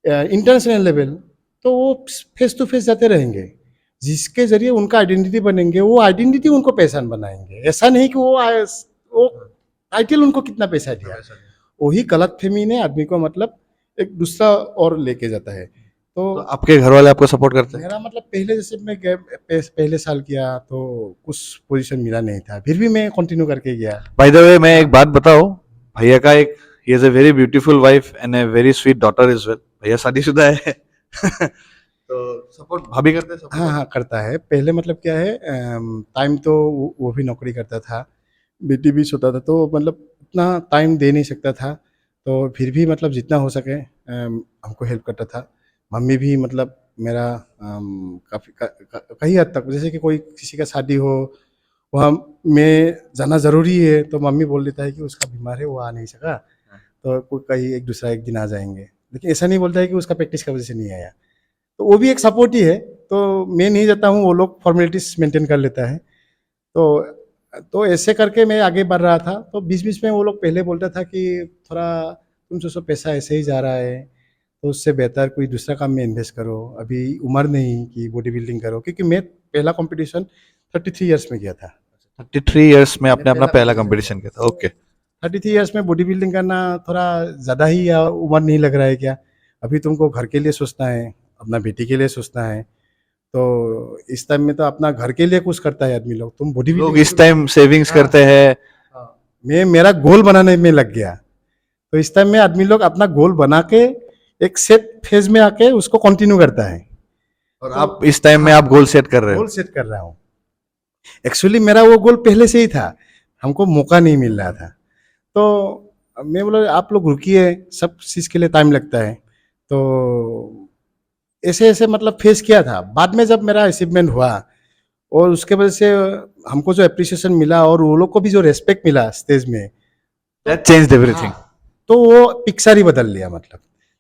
इंटरनेशनल लेवल, तो वो फेस टू फेस जाते रहेंगे, जिसके जरिए उनका आइडेंटिटी बनेंगे। वो आइडेंटिटी उनको पहचान बनाएंगे। ऐसा नहीं कि वो टाइटल उनको कितना पैसा दिया। वही गलत फहमी ने आदमी को मतलब एक दूसरा और लेके जाता है। तो तो आपके घर वाले आपको सपोर्ट करते हैं? मेरा मतलब पहले जैसे मैं पहले साल किया तो कुछ पोजीशन मिला नहीं था, फिर भी मैं कंटिन्यू करके गया। बाय द वे, मैं एक बात बताऊं, भैया का एक, he has a very beautiful wife and a very sweet daughter is well. भैया शादीशुदा है। तो सपोर्ट भाभी करते हैं, हाँ सपोर्ट? हाँ करता है। पहले मतलब क्या है, टाइम तो वो भी नौकरी करता था, बेटी भी छोटा था, तो मतलब उतना टाइम दे नहीं सकता था। तो फिर भी मतलब जितना हो सके हमको हेल्प करता था। मम्मी भी मतलब मेरा काफ़ी कई हद तक, जैसे कि कोई किसी का शादी हो, वहाँ मैं जाना ज़रूरी है, तो मम्मी बोल देता है कि उसका बीमार है वो आ नहीं सका, तो कोई कहीं एक दूसरा एक दिन आ जाएंगे। लेकिन ऐसा नहीं बोलता है कि उसका प्रैक्टिस की वजह से नहीं आया। तो वो भी एक सपोर्ट ही है। तो मैं नहीं जाता हूँ, वो लोग फॉर्मेलिटीज मेंटेन कर लेता है। तो ऐसे करके मैं आगे बढ़ रहा था। तो बीच बीच में वो लोग पहले बोलता था कि थोड़ा तुम सोचो पैसा ऐसे ही जा रहा है, तो उससे बेहतर कोई दूसरा काम में इन्वेस्ट करो, अभी उम्र नहीं कि बॉडी बिल्डिंग करो। क्योंकि मैं पहला कंपटीशन 33 ईयर्स में किया था। 33 ईयर्स में हाँ, मैं आपने अपना पहला पहला कंपटीशन किया कंपटीशन था। किया था? तो ओके। 33 ईयर्स में बॉडी बिल्डिंग करना थोड़ा ज़्यादा ही उम्र नहीं लग रहा है क्या? अभी तुमको घर के लिए सोचना है, अपना बेटी के लिए सोचना है। तो इस टाइम में तो अपना घर के लिए कुछ करता है आदमी लोग, तुम बॉडी लोग इस टाइम सेविंग्स करते हैं। मैं मेरा गोल बनाने में लग गया। तो इस टाइम में आदमी लोग अपना गोल बना के एक सेट फेज में आके उसको कंटिन्यू करता है। और आप इस टाइम में आप गोल सेट कर रहे हो। गोल सेट कर रहा हूँ। एक्चुअली मेरा वो गोल पहले से ही था, हमको मौका नहीं मिल रहा था। तो मैं बोला आप लोग रुकिए, सब चीज़ के लिए टाइम लगता है। तो ऐसे ऐसे मतलब फेस किया था। बाद में जब मेरा अचीवमेंट हुआ और उसके वजह से हमको जो अप्रिसिएशन मिला और वो लोग को भी जो रेस्पेक्ट मिला स्टेज में, दैट चेंज्ड एवरीथिंग। तो वो पिक्चर ही बदल लिया मतलब।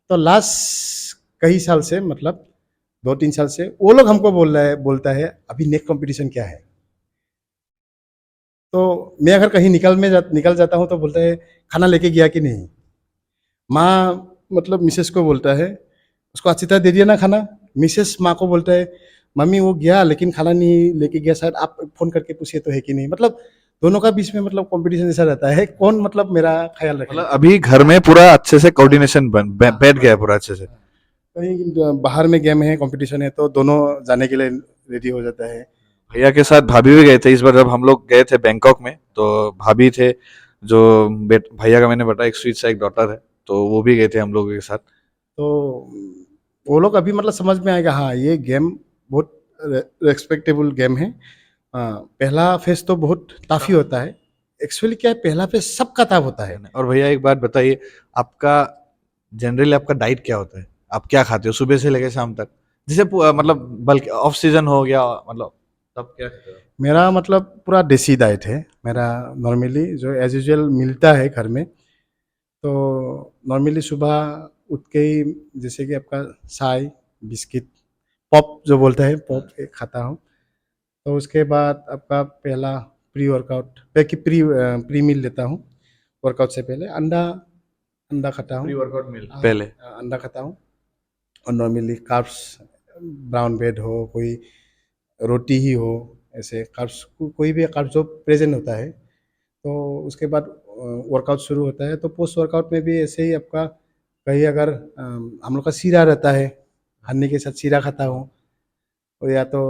तो लास्ट कई साल से मतलब 2-3 साल से वो लोग हमको बोलता है अभी नेक्स्ट कंपटीशन क्या है। तो मैं अगर कहीं निकल जाता हूँ तो बोलता है खाना लेके गया कि नहीं। माँ मतलब मिसेस को बोलता है उसको अच्छी तरह दे दिया ना खाना। मिसेस माँ को बोलता है मम्मी वो गया लेकिन खाना नहीं लेके गया, शायद आप फोन करके पूछिए तो है कि नहीं। मतलब दोनों का बीच में मतलब कंपटीशन ऐसा रहता है कौन मतलब मेरा ख्याल रखेगा। मतलब अभी घर में पूरा अच्छे से कोऑर्डिनेशन बैठ गया है पूरा अच्छे से। कहीं बाहर में गेम है कंपटीशन है तो दोनों जाने के लिए रेडी हो जाता है। भैया के साथ भाभी भी गए थे इस बार जब हम लोग गए थे बैंकॉक में, तो भाभी थे जो भैया का मैंने बताया एक स्वीट सा एक डॉटर है, तो वो भी गए थे हम लोगों के साथ। तो वो लोग अभी मतलब समझ में आएगा हाँ ये गेम बहुत रेस्पेक्टेबल गेम है। हाँ, पहला फेज तो बहुत टफ ही होता है। एक्चुअली क्या है पहला फेज सबका टफ होता है। और भैया एक बात बताइए, आपका जनरली आपका डाइट क्या होता है? आप क्या खाते हो सुबह से लेकर शाम तक? जैसे मतलब बल्कि ऑफ सीजन हो गया मतलब तब क्या खाते हो? मेरा मतलब पूरा देसी डाइट है मेरा। नॉर्मली जो एज यूजुअल मिलता है घर में, तो नॉर्मली सुबह उठ के ही जैसे कि आपका चाय बिस्किट पॉप जो बोलते हैं पॉप एक खाता हूँ। तो उसके बाद आपका पहला प्री वर्कआउट प्री मील लेता हूँ। वर्कआउट से पहले अंडा अंडा खाता हूँ। प्री वर्कआउट मील पहले। अंडा खाता हूँ। और नॉर्मली कार्ब्स ब्राउन ब्रेड हो कोई रोटी ही हो, ऐसे कार्ब्स कोई भी कार्ब्स जो प्रेजेंट होता है। तो उसके बाद वर्कआउट शुरू होता है। तो पोस्ट वर्कआउट में भी ऐसे ही आपका कहीं अगर हम लोग का सीरा रहता है, हन्नी के साथ सीरा खाता हूँ। और या तो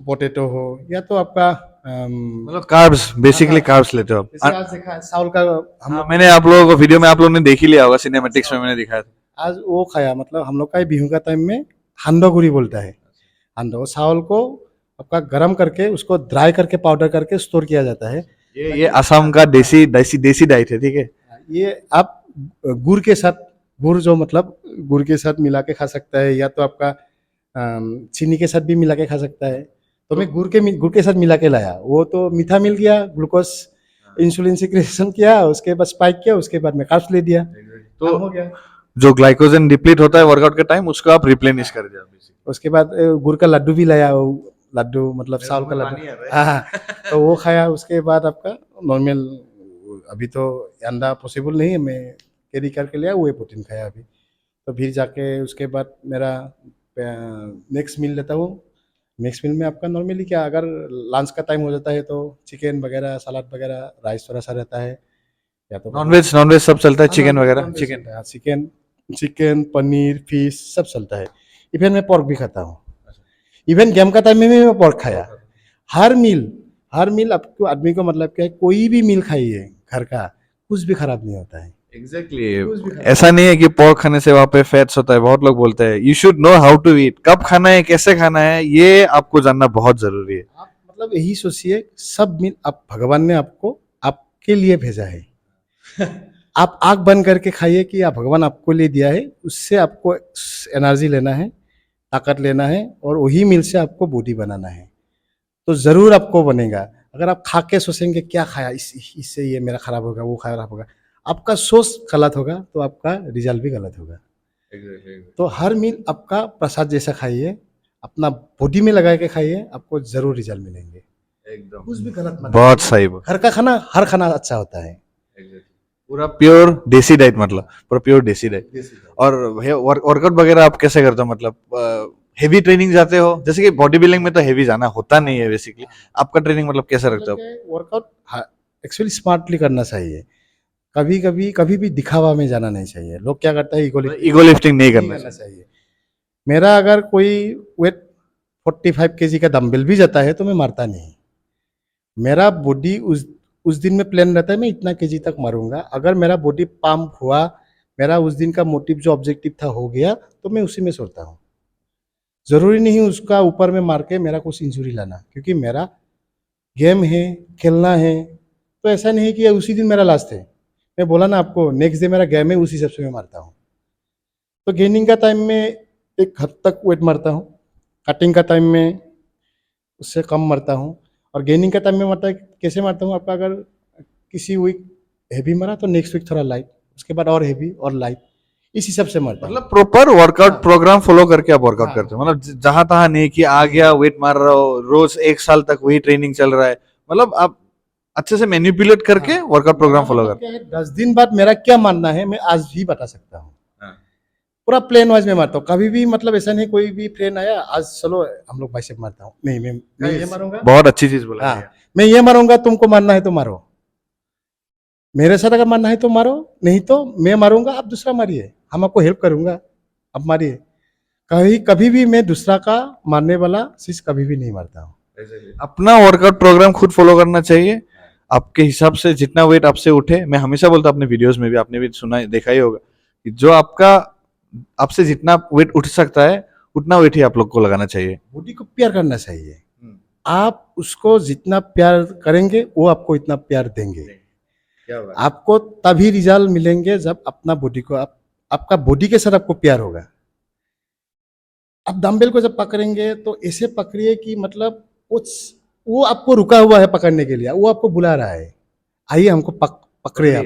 पोटैटो हो या तो आपका मतलब कार्ब्स बेसिकली कार्ब्स लेते हो आप। जैसे आज देखा साउल का हम हाँ, लोग मैंने आप लोगों को वीडियो में आप लोगों ने देख ही लिया होगा, सिनेमेटिक्स में मैंने दिखाया था। आज वो खाया। मतलब हम लोग का बिहू का टाइम में हांडो गुरी बोलता है। हांडो चावल को आपका गर्म करके उसको ड्राई करके पाउडर करके स्टोर किया जाता है। ये असम का देसी देसी देसी डाइट है, ठीक है। ये आप गुड़ के साथ, गुड़ जो मतलब गुड़ के साथ मिला के खा सकता है या तो आपका चीनी के साथ भी मिला के खा सकता है। तो मैं गुड़ के साथ मिला के लाया। वो तो मीठा मिल गया, ग्लूकोज इंसुलिन सिक्रेशन किया, उसके बाद स्पाइक किया, उसके बाद में कार्ब्स ले दिया, तो काम हो गया। जो ग्लाइकोजन डिप्लीट होता है वर्कआउट के टाइम उसको आप रिप्लेनिश कर दिया basically। उसके बाद गुड़ का लड्डू भी लाया। वो लड्डू मतलब चावल का लड्डू, हाँ। तो वो खाया। उसके बाद आपका नॉर्मल अभी तो अंडा पॉसिबल नहीं है, मैं कैरी करके लिया वो प्रोटीन खाया अभी। तो फिर जाके उसके बाद मेरा नेक्स्ट मील लेता हूँ। नेक्स्ट मील में आपका नॉर्मली क्या अगर लंच का टाइम हो जाता है तो चिकन वगैरह सलाद वगैरह राइस थोड़ा सा रहता है या तो नॉनवेज सब चलता है, चिकन वगैरह। Chicken chicken chicken paneer fish सब चलता है। इवन मैं पोर्क भी खाता हूँ। इवन गेम का टाइम में भी मैं पोर्क खाया। हर मील आपको आदमी को मतलब क्या है कोई भी मील खाइए घर का कुछ भी खराब नहीं होता है। एग्जैक्टली ऐसा नहीं है कि पोर्क खाने से वहां पे फैट्स होता है। बहुत लोग बोलते हैं you should know how to eat, कब खाना है कैसे खाना है ये आपको जानना बहुत जरूरी है। आप मतलब यही सोचिए सब मील आप भगवान ने आपको आपके लिए भेजा है। आप आंख बंद करके खाइए कि आप भगवान आपको लिए दिया है, उससे आपको एनर्जी लेना है, ताकत लेना है और वही मील से आपको बॉडी बनाना है। तो ज़रूर आपको बनेगा। अगर आप खा के सोचेंगे क्या खाया इससे ये मेरा खराब होगा वो खराब होगा, आपका सोच गलत होगा तो आपका रिजल्ट भी गलत होगा। तो हर मील आपका प्रसाद जैसा खाइए, अपना बॉडी में लगा के खाइए, आपको जरूर रिजल्ट मिलेंगे। एकदम कुछ भी गलत मत बहुत खाइए। सही। घर का खाना हर खाना अच्छा होता है। पूरा प्योर देसी डाइट, मतलब पूरा प्योर देसी डाइट। और वर्कआउट वगैरह आप कैसे करते हो? मतलब हेवी ट्रेनिंग जाते हो? जैसे कि बॉडी बिल्डिंग में तो हेवी जाना होता नहीं है बेसिकली, आपका ट्रेनिंग मतलब कैसे रखते हो? वर्कआउट एक्चुअली स्मार्टली करना चाहिए। कभी भी दिखावा में जाना नहीं चाहिए। लोग क्या करता है ईगो ईगो लिफ्टिंग नहीं करना करना चाहिए। मेरा अगर कोई वेट 45 kg का डंबल भी जाता है तो मैं मारता नहीं। मेरा बॉडी उस दिन में प्लान रहता है मैं इतना केजी तक मारूंगा। अगर मेरा बॉडी पंप हुआ, मेरा उस दिन का मोटिव जो ऑब्जेक्टिव था हो गया, तो मैं उसी में सोचता हूँ। जरूरी नहीं उसका ऊपर में मार के मेरा कुछ इंजरी लाना, क्योंकि मेरा गेम है, खेलना है। तो ऐसा नहीं कि उसी दिन मेरा लास्ट है। मैं बोला ना आपको, नेक्स्ट डे मेरा गेम है, उसी हिसाब से मैं मारता हूँ। तो गेनिंग का टाइम में एक हद तक वेट मारता हूँ, कटिंग का टाइम में उससे कम मारता हूँ। और गेनिंग का टाइम में मारता है कैसे मारता हूँ, आपका अगर किसी वीक हैवी मारा तो नेक्स्ट वीक थोड़ा लाइट, उसके बाद और हैवी और लाइट, इस हिसाब से मारता हूँ। मतलब प्रॉपर वर्कआउट हाँ प्रोग्राम फॉलो करके आप वर्कआउट हाँ करते हो, मतलब जहां तहां नहीं कि आ गया वेट मार रहा हो, रोज 1 साल तक वही ट्रेनिंग चल रहा है। मतलब आप अच्छे से मैनिपुलेट करके हाँ। वर्कआउट मेरा प्रोग्राम फॉलो मतलब करते क्या है, 10 दिन बाद मेरा क्या मानना है मैं आज भी बता सकता हूँ। हो। हाँ। पूरा प्लेन वाइज में मारता हूँ। कभी भी मतलब ऐसा नहीं कोई भी फ्रेंड आया आज चलो हम लोग बाइसेप मारता हूँ, नहीं मैं ये मारूंगा। बहुत अच्छी चीज बोला हाँ, भैया। मैं ये मारूंगा, तुमको मारना है तो मारो, मेरे साथ अगर मारना है तो मारो, नहीं तो मैं मारूंगा, आप दूसरा मारिए, हम आपको हेल्प करूंगा, आप मारिए। कभी कभी भी मैं दूसरा का मारने वाला चीज कभी भी नहीं मारता हूँ। अपना वर्कआउट प्रोग्राम खुद फॉलो करना चाहिए। आपके हिसाब से जितना वेट आपसे उठे, मैं हमेशा बोलता हूँ अपने वीडियोस में भी, आपने भी सुना देखा ही होगा कि जो आपका आपसे जितना वेट उठ सकता है उतना वेट ही आप लोग को लगाना चाहिए। बॉडी को प्यार करना चाहिए। आप उसको जितना प्यार करेंगे वो आपको इतना प्यार देंगे। क्या बात। आपको तभी रिजल्ट मिलेंगे जब अपना बॉडी को आपका बॉडी के साथ आपको प्यार होगा। आप डंबल को जब पकड़ेंगे तो ऐसे पकड़िए कि मतलब वो आपको रुका हुआ है पकड़ने के लिए, वो आपको बुला रहा है, आइए हमको पकड़े आप।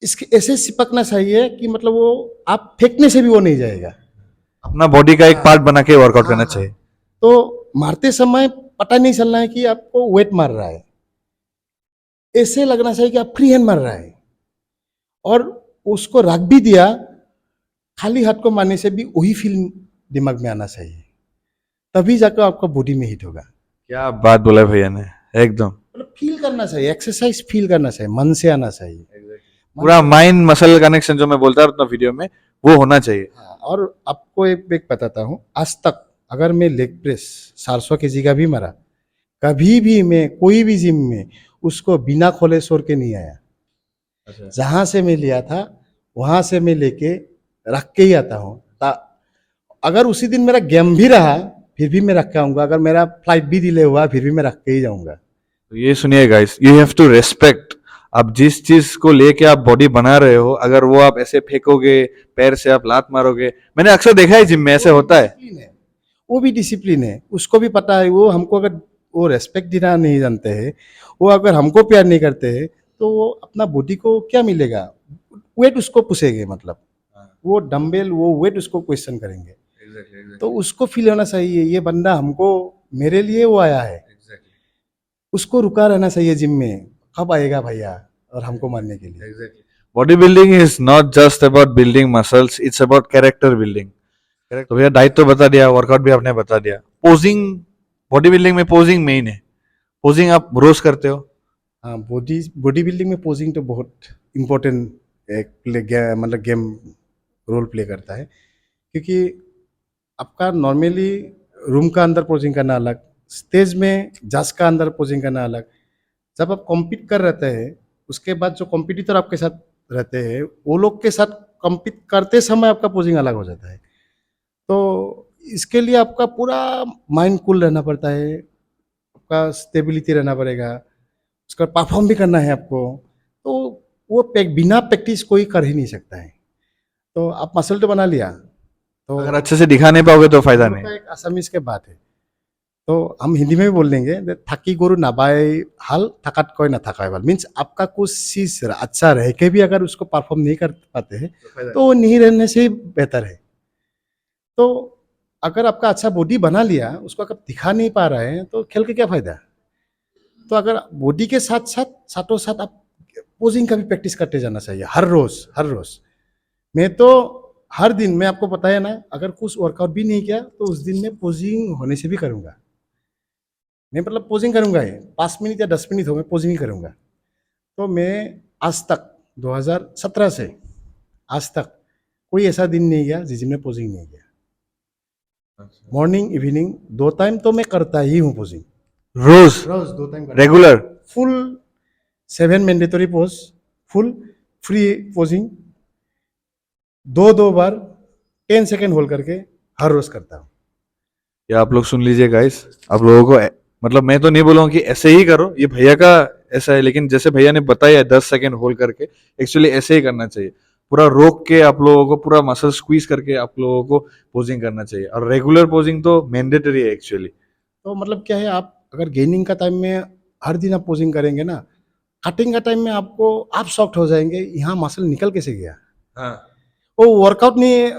इसके ऐसे सिपकना चाहिए कि मतलब वो आप फेंकने से भी वो नहीं जाएगा। अपना बॉडी का एक हाँ पार्ट बना के वर्कआउट हाँ करना हाँ। चाहिए। तो मारते समय पता नहीं चलना है कि आपको वेट मार रहा है, ऐसे लगना चाहिए कि आप फ्री हैंड मार रहा है। और उसको रख भी दिया, खाली हाथ को मारने से भी वही फील दिमाग में आना चाहिए, तभी जाकर आपका बॉडी में हिट होगा। क्या बात बोला भैया ने, एकदम। मतलब फील करना चाहिए, एक्सरसाइज फील करना चाहिए, मन से आना चाहिए। मन पूरा से। माइंड मसल कनेक्शन जो मैं बोलता हूँ अपना वीडियो में, वो होना चाहिए। हाँ, और आपको एक बताता हूँ, आज तक अगर मैं लेग प्रेस 400 kg का भी मारा, कभी भी मैं कोई भी जिम में उसको बिना खोले सो के नहीं आया। जहां से मैं लिया था वहां से मैं लेके रख के ही आता हूँ। अगर उसी दिन मेरा गेम भी रहा फिर भी मैं रख के आऊंगा, अगर मेरा फ्लाइट भी डिले हुआ फिर भी मैं रख के ही जाऊंगा। तो ये सुनिए guys, you have to respect. आप जिस चीज को लेके आप बॉडी बना रहे हो, अगर वो आप ऐसे फेंकोगे, पैर से आप लात मारोगे, मैंने अक्सर देखा है जिम में ऐसे होता है। डिसिप्लिन है, वो भी डिसिप्लिन है, उसको भी पता है। वो हमको अगर वो रेस्पेक्ट देना नहीं जानते हैं, वो अगर हमको प्यार नहीं करते हैं, तो वो अपना बॉडी को क्या मिलेगा, वेट उसको पूछेंगे, मतलब वो डंबल वो वेट उसको क्वेश्चन करेंगे। तो उसको फील होना चाहिए ये बंदा हमको, मेरे लिए वो आया है। उसको रुका रहना चाहिए जिम में, कब आएगा भैया और हमको मारने के लिए। Body building is not just about building muscles, it's about character building. तो भैया डाइट तो बता दिया, वर्कआउट भी आपने बता दिया। पोजिंग, बॉडी बिल्डिंग में पोजिंग मेन है। पोजिंग आप रोज करते हो? हाँ, बॉडी बिल्डिंग में पोजिंग तो बहुत इम्पोर्टेंट एक मतलब गेम रोल प्ले करता है। क्योंकि आपका नॉर्मली रूम का अंदर पोजिंग करना अलग, स्टेज में जज का अंदर पोजिंग करना अलग। जब आप कॉम्पीट कर रहते हैं, उसके बाद जो कॉम्पिटिटर आपके साथ रहते हैं वो लोग के साथ कॉम्पीट करते समय आपका पोजिंग अलग हो जाता है। तो इसके लिए आपका पूरा माइंड कूल रहना पड़ता है, आपका स्टेबिलिटी रहना पड़ेगा, उसका परफॉर्म भी करना है आपको। तो वो बिना प्रैक्टिस कोई कर ही नहीं सकता है। तो आप मसल तो बना लिया, तो अगर अच्छे से दिखा नहीं पाओगे तो फायदा हम लोग नहीं। का एक असमीज के बात है, तो हम हिंदी में भी बोल देंगे थाकी गुरु नाबाय हाल थकात कोई ना थकाए वाल, मीन्स आपका कुछ चीज अच्छा रह के भी अगर उसको परफॉर्म नहीं कर पाते हैं तो वो नहीं रहने से ही बेहतर है। तो अगर आपका अच्छा बॉडी बना लिया, उसको अगर दिखा नहीं पा रहे हैं तो खेल के क्या फायदा। तो अगर बॉडी के साथ साथ साथों साथ आप पोजिंग का भी प्रैक्टिस करते जाना चाहिए, हर रोज हर रोज। मैं तो हर दिन, मैं आपको बताया ना, अगर कुछ वर्कआउट भी नहीं किया तो उस दिन में पोजिंग होने से भी करूंगा। मैं मतलब पोजिंग करूंगा ही, 5 मिनट या 10 मिनट हो मैं पोजिंग ही करूंगा। तो मैं आज तक 2017 से आज तक कोई ऐसा दिन नहीं गया जिस दिन में पोजिंग नहीं किया। मॉर्निंग इवनिंग 2 टाइम तो मैं करता ही हूँ पोजिंग, रोज रोज 2 टाइम करता हूँ। Regular? Full 7 mandatory pose, full free posing, दो दो बार 10 सेकेंड होल्ड करके हर रोज करता हूँ। ये आप लोग सुन लीजिए गाइस, आप लोगों को मतलब मैं तो नहीं बोलूंगा कि ऐसे ही करो, ये भैया का ऐसा है, लेकिन जैसे भैया ने बताया 10 सेकेंड होल्ड करके, एक्चुअली ऐसे ही करना चाहिए। पूरा रोक के आप लोगों को पूरा मसल स्क्वीज करके आप लोगों को पोजिंग करना चाहिए, और रेगुलर पोजिंग तो मैंडेटरी है एक्चुअली। तो मतलब क्या है, आप अगर गेनिंग का टाइम में हर दिन आप पोजिंग करेंगे ना, कटिंग का टाइम में आपको आप सॉफ्ट हो जाएंगे, यहाँ मसल निकल कैसे गया, हाँ। वो वर्कआउट नहीं,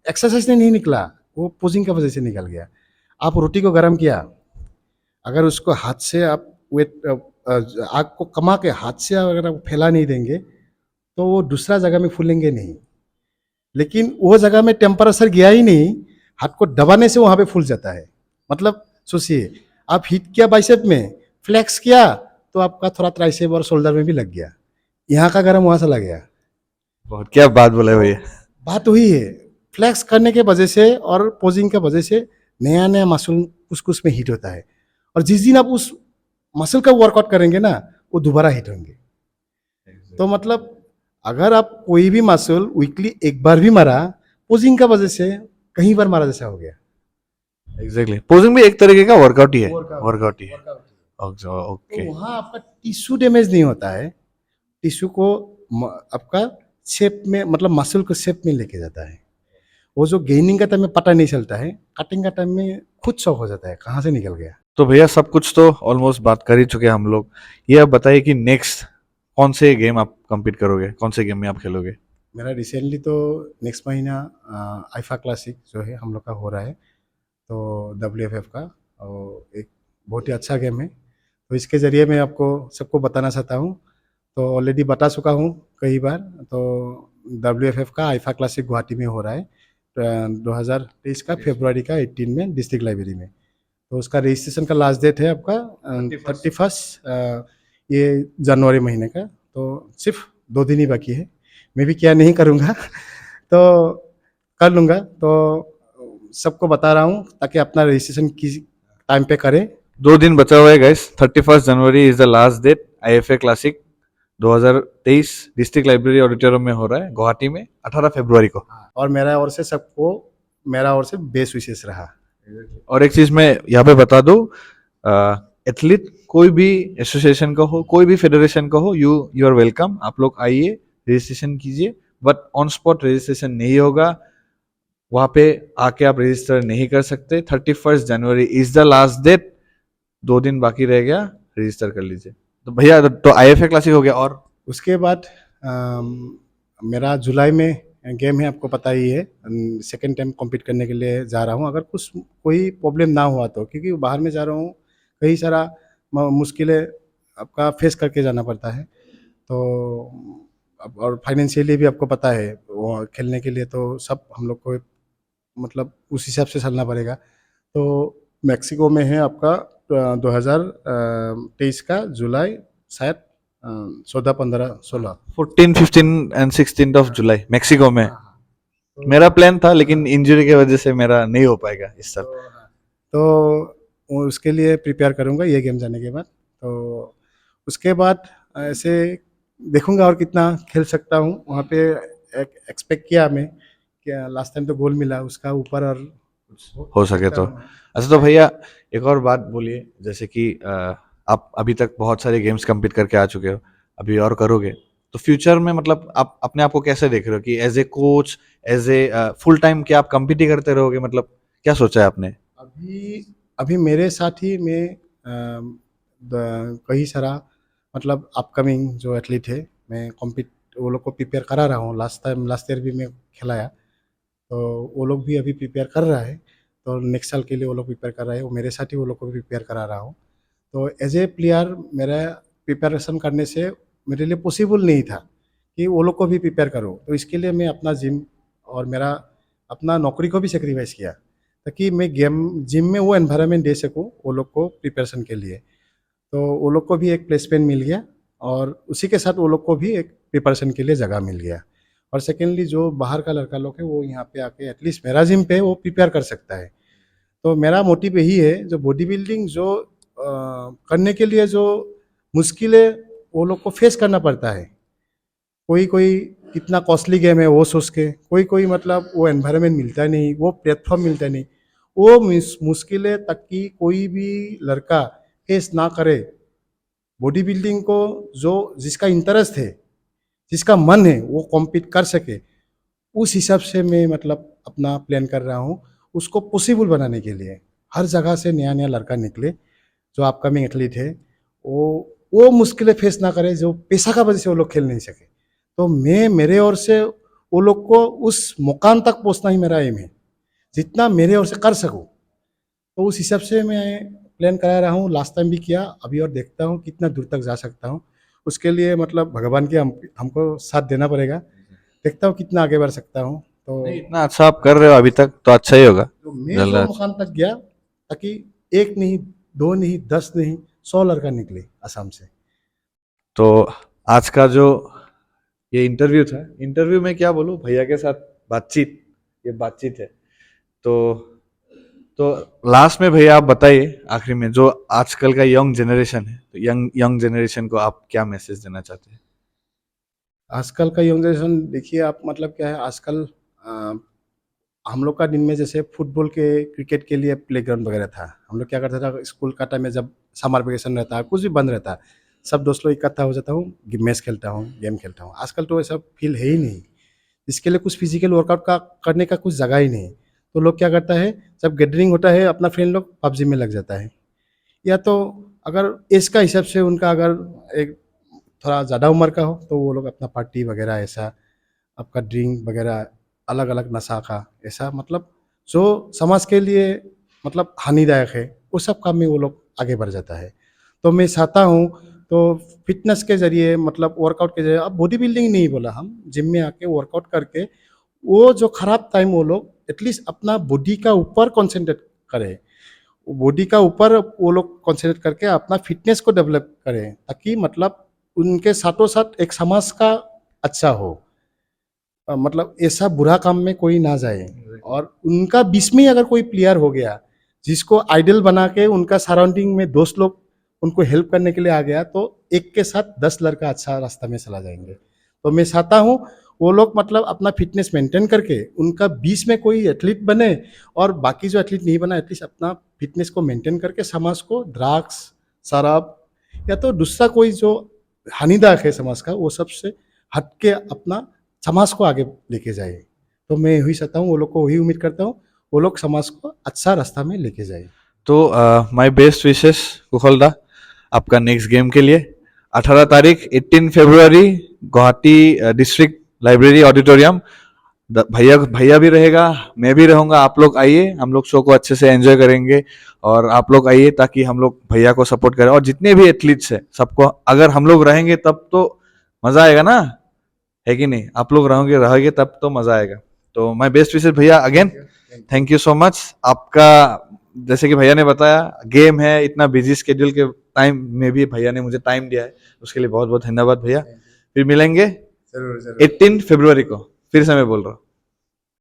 एक्सरसाइज नहीं निकला, वो पोजिंग की वजह से निकल गया। आप रोटी को गर्म किया, अगर उसको हाथ से आप वेट आग को कमा के हाथ से अगर आप फैला नहीं देंगे तो वो दूसरा जगह में फूलेंगे नहीं, लेकिन वो जगह में टेम्परेचर गया ही नहीं, हाथ को दबाने से वहां पे फूल जाता है। मतलब सोचिए, आप हिट किया बाइसेप में, फ्लेक्स किया तो आपका थोड़ा ट्राइसेप और शोल्डर में भी लग गया, यहाँ का गर्म वहां से लग गया। बहुत क्या बात बोले भैया। बात वही है, फ्लेक्स करने के वजह से और पोजिंग के वजह से नया नया मसल कुछ कुछ में हिट होता है, और जिस दिन आप उस मसल का वर्कआउट करेंगे ना, वो दोबारा हिट होंगे। तो मतलब अगर आप कोई भी मसल वीकली एक बार भी मारा, पोजिंग का वजह से कहीं बार मारा जैसा हो गया। एग्जैक्टली, पोजिंग भी एक तरीके का वर्कआउट ही है। वर्कआउट वर्कआउट ही है। वर्कआउट। ओके। तो वहाँ आपका टिश्यू डैमेज नहीं होता है, टिश्यू को आपका शेप में, मतलब मसल को शेप में लेके जाता है। वो जो गेनिंग का टाइम में पता नहीं चलता है, कटिंग का टाइम में खुद शौक हो जाता है कहाँ से निकल गया। तो भैया सब कुछ तो ऑलमोस्ट बात कर ही चुके हैं हम लोग। ये आप बताइए कि नेक्स्ट कौन से गेम आप compete करोगे, कौन से गेम में आप खेलोगे? मेरा रिसेंटली तो नेक्स्ट महीना आईफा क्लासिक जो है हम लोग का हो रहा है, तो WFF का, और एक बहुत ही अच्छा गेम है, तो इसके ज़रिए मैं आपको सबको बताना चाहता हूँ। तो ऑलरेडी बता चुका हूँ कई बार। तो WFF का आईफा क्लासिक गुवाहाटी में हो रहा है 2023 का फरवरी का 18 में डिस्ट्रिक्ट लाइब्रेरी में। तो उसका रजिस्ट्रेशन का लास्ट डेट है आपका 31 ये जनवरी महीने का, तो सिर्फ 2 दिन ही बाकी है। मैं भी क्या नहीं करूँगा तो कर लूँगा, तो सबको बता रहा हूँ ताकि अपना रजिस्ट्रेशन किस टाइम पे करें। 2 दिन बचा हुआ है guys, 31 January is the last date. IFA classic 2023 district library auditorium में हो रहा है गुवाहाटी में 18 फरवरी को। और मेरा ओर से सबको, मेरा ओर से बेस्ट विशेष रहा। और एक चीज मैं यहाँ पे बता दूं, एथलीट कोई भी एसोसिएशन का हो, कोई भी फेडरेशन का हो, यू आर वेलकम। आप लोग आइए, रजिस्ट्रेशन कीजिए, बट ऑन स्पॉट रजिस्ट्रेशन नहीं होगा। वहां पे आके आप रजिस्टर नहीं कर सकते। 31 January is the last date. 2 दिन बाकी रह गया, रजिस्टर कर लीजिए। तो भैया तो IFA क्लासिक हो गया, और उसके बाद मेरा जुलाई में गेम है, आपको पता ही है। सेकेंड टाइम कॉम्पीट करने के लिए जा रहा हूँ, अगर कुछ कोई प्रॉब्लम ना हुआ तो, क्योंकि बाहर में जा रहा हूँ, कई सारा मुश्किलें आपका फेस करके जाना पड़ता है। तो और फाइनेंशियली भी आपको पता है, वो खेलने के लिए तो सब हम लोग को मतलब उस हिसाब से चलना पड़ेगा। तो मैक्सिको में है आपका 2023 का जुलाई, शायद 14, 15, 16। 14, 15 and 16 जुलाई मेक्सिको में। हाँ, तो मेरा प्लान था, लेकिन इंजरी की वजह से मेरा नहीं हो पाएगा इस साल। तो हाँ, तो वो उसके लिए प्रिपेयर करूँगा ये गेम जाने के बाद। तो उसके बाद ऐसे देखूंगा और कितना खेल सकता हूँ वहाँ पे। एक्सपेक्ट किया मैं, क्या लास्ट टाइम तो गोल मिला, उसका ऊपर और हो सके सकता तो। हूँ। अच्छा तो भैया एक और बात बोलिए, जैसे कि आप अभी तक बहुत सारे गेम्स compete करके आ चुके हो, अभी और करोगे, तो फ्यूचर में मतलब आप अपने आप को कैसे देख रहे हो, कि as a coach, as a full time क्या आप compete ही करते रहोगे, मतलब क्या सोचा है आपने? अभी अभी मेरे साथ ही में कई सारा मतलब अपकमिंग जो एथलीट है, मैं कॉम्पिट वो लोग को प्रिपेयर करा रहा हूँ। लास्ट ईयर भी मैं खिलाया, तो वो लोग भी अभी प्रिपेयर कर रहा है। तो नेक्स्ट साल के लिए वो लोग प्रिपेयर कर रहा है, वो मेरे साथ ही वो लोग को भी प्रिपेयर करा रहा हूँ। तो एज ए प्लेयर मेरा प्रिपरेशन करने से मेरे लिए पॉसिबल नहीं था कि वो लोग को भी प्रिपेयर करूँ। तो इसके लिए मैं अपना जिम और मेरा अपना नौकरी को भी सेक्रीफाइस किया, ताकि मैं गेम जिम में वो एनवायरनमेंट दे सकूँ वो लोग को प्रिपरेशन के लिए। तो वो लोग को भी एक प्लेसमेंट मिल गया, और उसी के साथ वो लोग को भी एक प्रिपरेशन के लिए जगह मिल गया। और सेकेंडली जो बाहर का लड़का लोग है वो यहाँ पे आके एटलीस्ट मेरा जिम पे वो प्रिपेयर कर सकता है। तो मेरा मोटिव यही है, जो बॉडी बिल्डिंग जो करने के लिए जो मुश्किलें वो लोग को फेस करना पड़ता है, कोई कोई कितना कॉस्टली गेम है वो सोच के, कोई कोई मतलब वो एनवायरनमेंट मिलता नहीं, वो प्लेटफॉर्म मिलता नहीं, वो मुश्किलें तक की कोई भी लड़का फेस ना करे। बॉडी बिल्डिंग को जो जिसका इंटरेस्ट है, जिसका मन है, वो कॉम्पीट कर सके, उस हिसाब से मैं मतलब अपना प्लान कर रहा हूँ, उसको पॉसिबल बनाने के लिए। हर जगह से नया नया लड़का निकले जो अपकमिंग एथलीट है, वो मुश्किलें फेस ना करे, जो पैसा का वजह से वो लोग खेल नहीं सके। तो मैं मेरे ओर से वो लोग को उस मुकाम तक पहुंचना ही मेरा एम है, जितना मेरे ओर से कर सकूं। तो उस हिसाब से मैं प्लान करा रहा हूँ, लास्ट टाइम भी किया, अभी और देखता हूँ कितना दूर तक जा सकता हूँ। उसके लिए मतलब भगवान के हमको साथ देना पड़ेगा, देखता हूँ कितना आगे बढ़ सकता हूँ। तो नहीं, इतना अच्छा आप कर रहे हो अभी तक तो अच्छा ही होगा। तो मैं जल्द जो अच्छा। मुकाम तक गया, ताकि एक नहीं, दो नहीं, 10 नहीं, 100 लड़का निकले असम से। तो आज का जो ये इंटरव्यू था, इंटरव्यू में क्या बोलूं, भैया के साथ बातचीत, ये बातचीत है। तो तो लास्ट में भैया आप बताइए, आखिरी में, जो आजकल का यंग जनरेशन है, तो यंग यंग जनरेशन को आप क्या मैसेज देना चाहते हैं? आजकल का यंग जनरेशन देखिए आप, मतलब क्या है आजकल, हम लोग का दिन में जैसे फुटबॉल के, क्रिकेट के लिए प्लेग्राउंड वगैरह था। हम लोग क्या करता था, स्कूल का टाइम में जब समर वेकेशन रहता है, कुछ भी बंद रहता है, सब दोस्त लोग इकट्ठा हो जाता हूँ, मैच खेलता हूँ, गेम खेलता हूँ। आजकल तो ऐसा फील है ही नहीं, इसके लिए कुछ फिजिकल वर्कआउट का करने का कुछ जगह ही नहीं। तो लोग क्या करता है, जब गैदरिंग होता है अपना फ्रेंड लोग पबजी में लग जाता है, या तो अगर एज का हिसाब से उनका अगर एक थोड़ा ज़्यादा उम्र का हो, तो वो लोग अपना पार्टी वगैरह ऐसा, आपका ड्रिंक वगैरह, अलग अलग नशा का ऐसा, मतलब जो समाज के लिए मतलब हानिदायक है, वो सब काम में वो लोग आगे बढ़ जाता है। तो मैं चाहता हूँ, तो फिटनेस के जरिए, मतलब वर्कआउट के जरिए, अब बॉडी बिल्डिंग नहीं बोला, हम जिम में आके वर्कआउट करके, वो जो खराब टाइम वो लोग एटलीस्ट अपना बॉडी का ऊपर कंसंट्रेट करें, बॉडी का ऊपर वो लोग कंसंट्रेट करके अपना फिटनेस को डेवलप करें, ताकि मतलब उनके साथों साथ एक समाज का अच्छा हो। मतलब ऐसा बुरा काम में कोई ना जाए, और उनका बीच में ही अगर कोई प्लेयर हो गया जिसको आइडल बना के उनका सराउंडिंग में दोस्त लोग उनको हेल्प करने के लिए आ गया, तो एक के साथ 10 लड़का अच्छा रास्ता में चला जाएंगे। तो मैं चाहता हूँ वो लोग मतलब अपना फिटनेस मेंटेन करके उनका बीच में कोई एथलीट बने, और बाकी जो एथलीट नहीं बना एटलीस्ट अपना फिटनेस को मेंटेन करके समाज को ड्रग्स, शराब, या तो दूसरा कोई जो हानिदायक है समाज का, वो सबसे हट के अपना समाज को आगे लेके जाए। तो मैं वही चाहता हूँ, वो लोग को वही उम्मीद करता हूँ, वो लोग समाज को अच्छा रास्ता में लेके जाए। तो माय बेस्ट विशेस कुशल दा, आपका नेक्स्ट गेम के लिए। 18 तारीख 18 फरवरी, गुवाहाटी डिस्ट्रिक्ट लाइब्रेरी ऑडिटोरियम। भैया भैया भी रहेगा, मैं भी रहूंगा। आप लोग आइए, हम लोग शो को अच्छे से एंजॉय करेंगे। और आप लोग आइए ताकि हम लोग भैया को सपोर्ट करें, और जितने भी एथलीट्स हैं सबको, अगर हम लोग रहेंगे तब तो मजा आएगा ना, है कि नहीं? आप लोग रहोगे रहोगे तब तो मजा आएगा। तो माय बेस्ट विशेस भैया again. Thank you so much आपका। जैसे कि भैया ने बताया, गेम है, इतना बिजी स्केड्यूल के टाइम में भी भैया ने मुझे टाइम दिया है, उसके लिए बहुत बहुत धन्यवाद भैया। फिर मिलेंगे जरूर जरूर। 18 फरवरी को, फिर से मैं बोल रहा हूँ।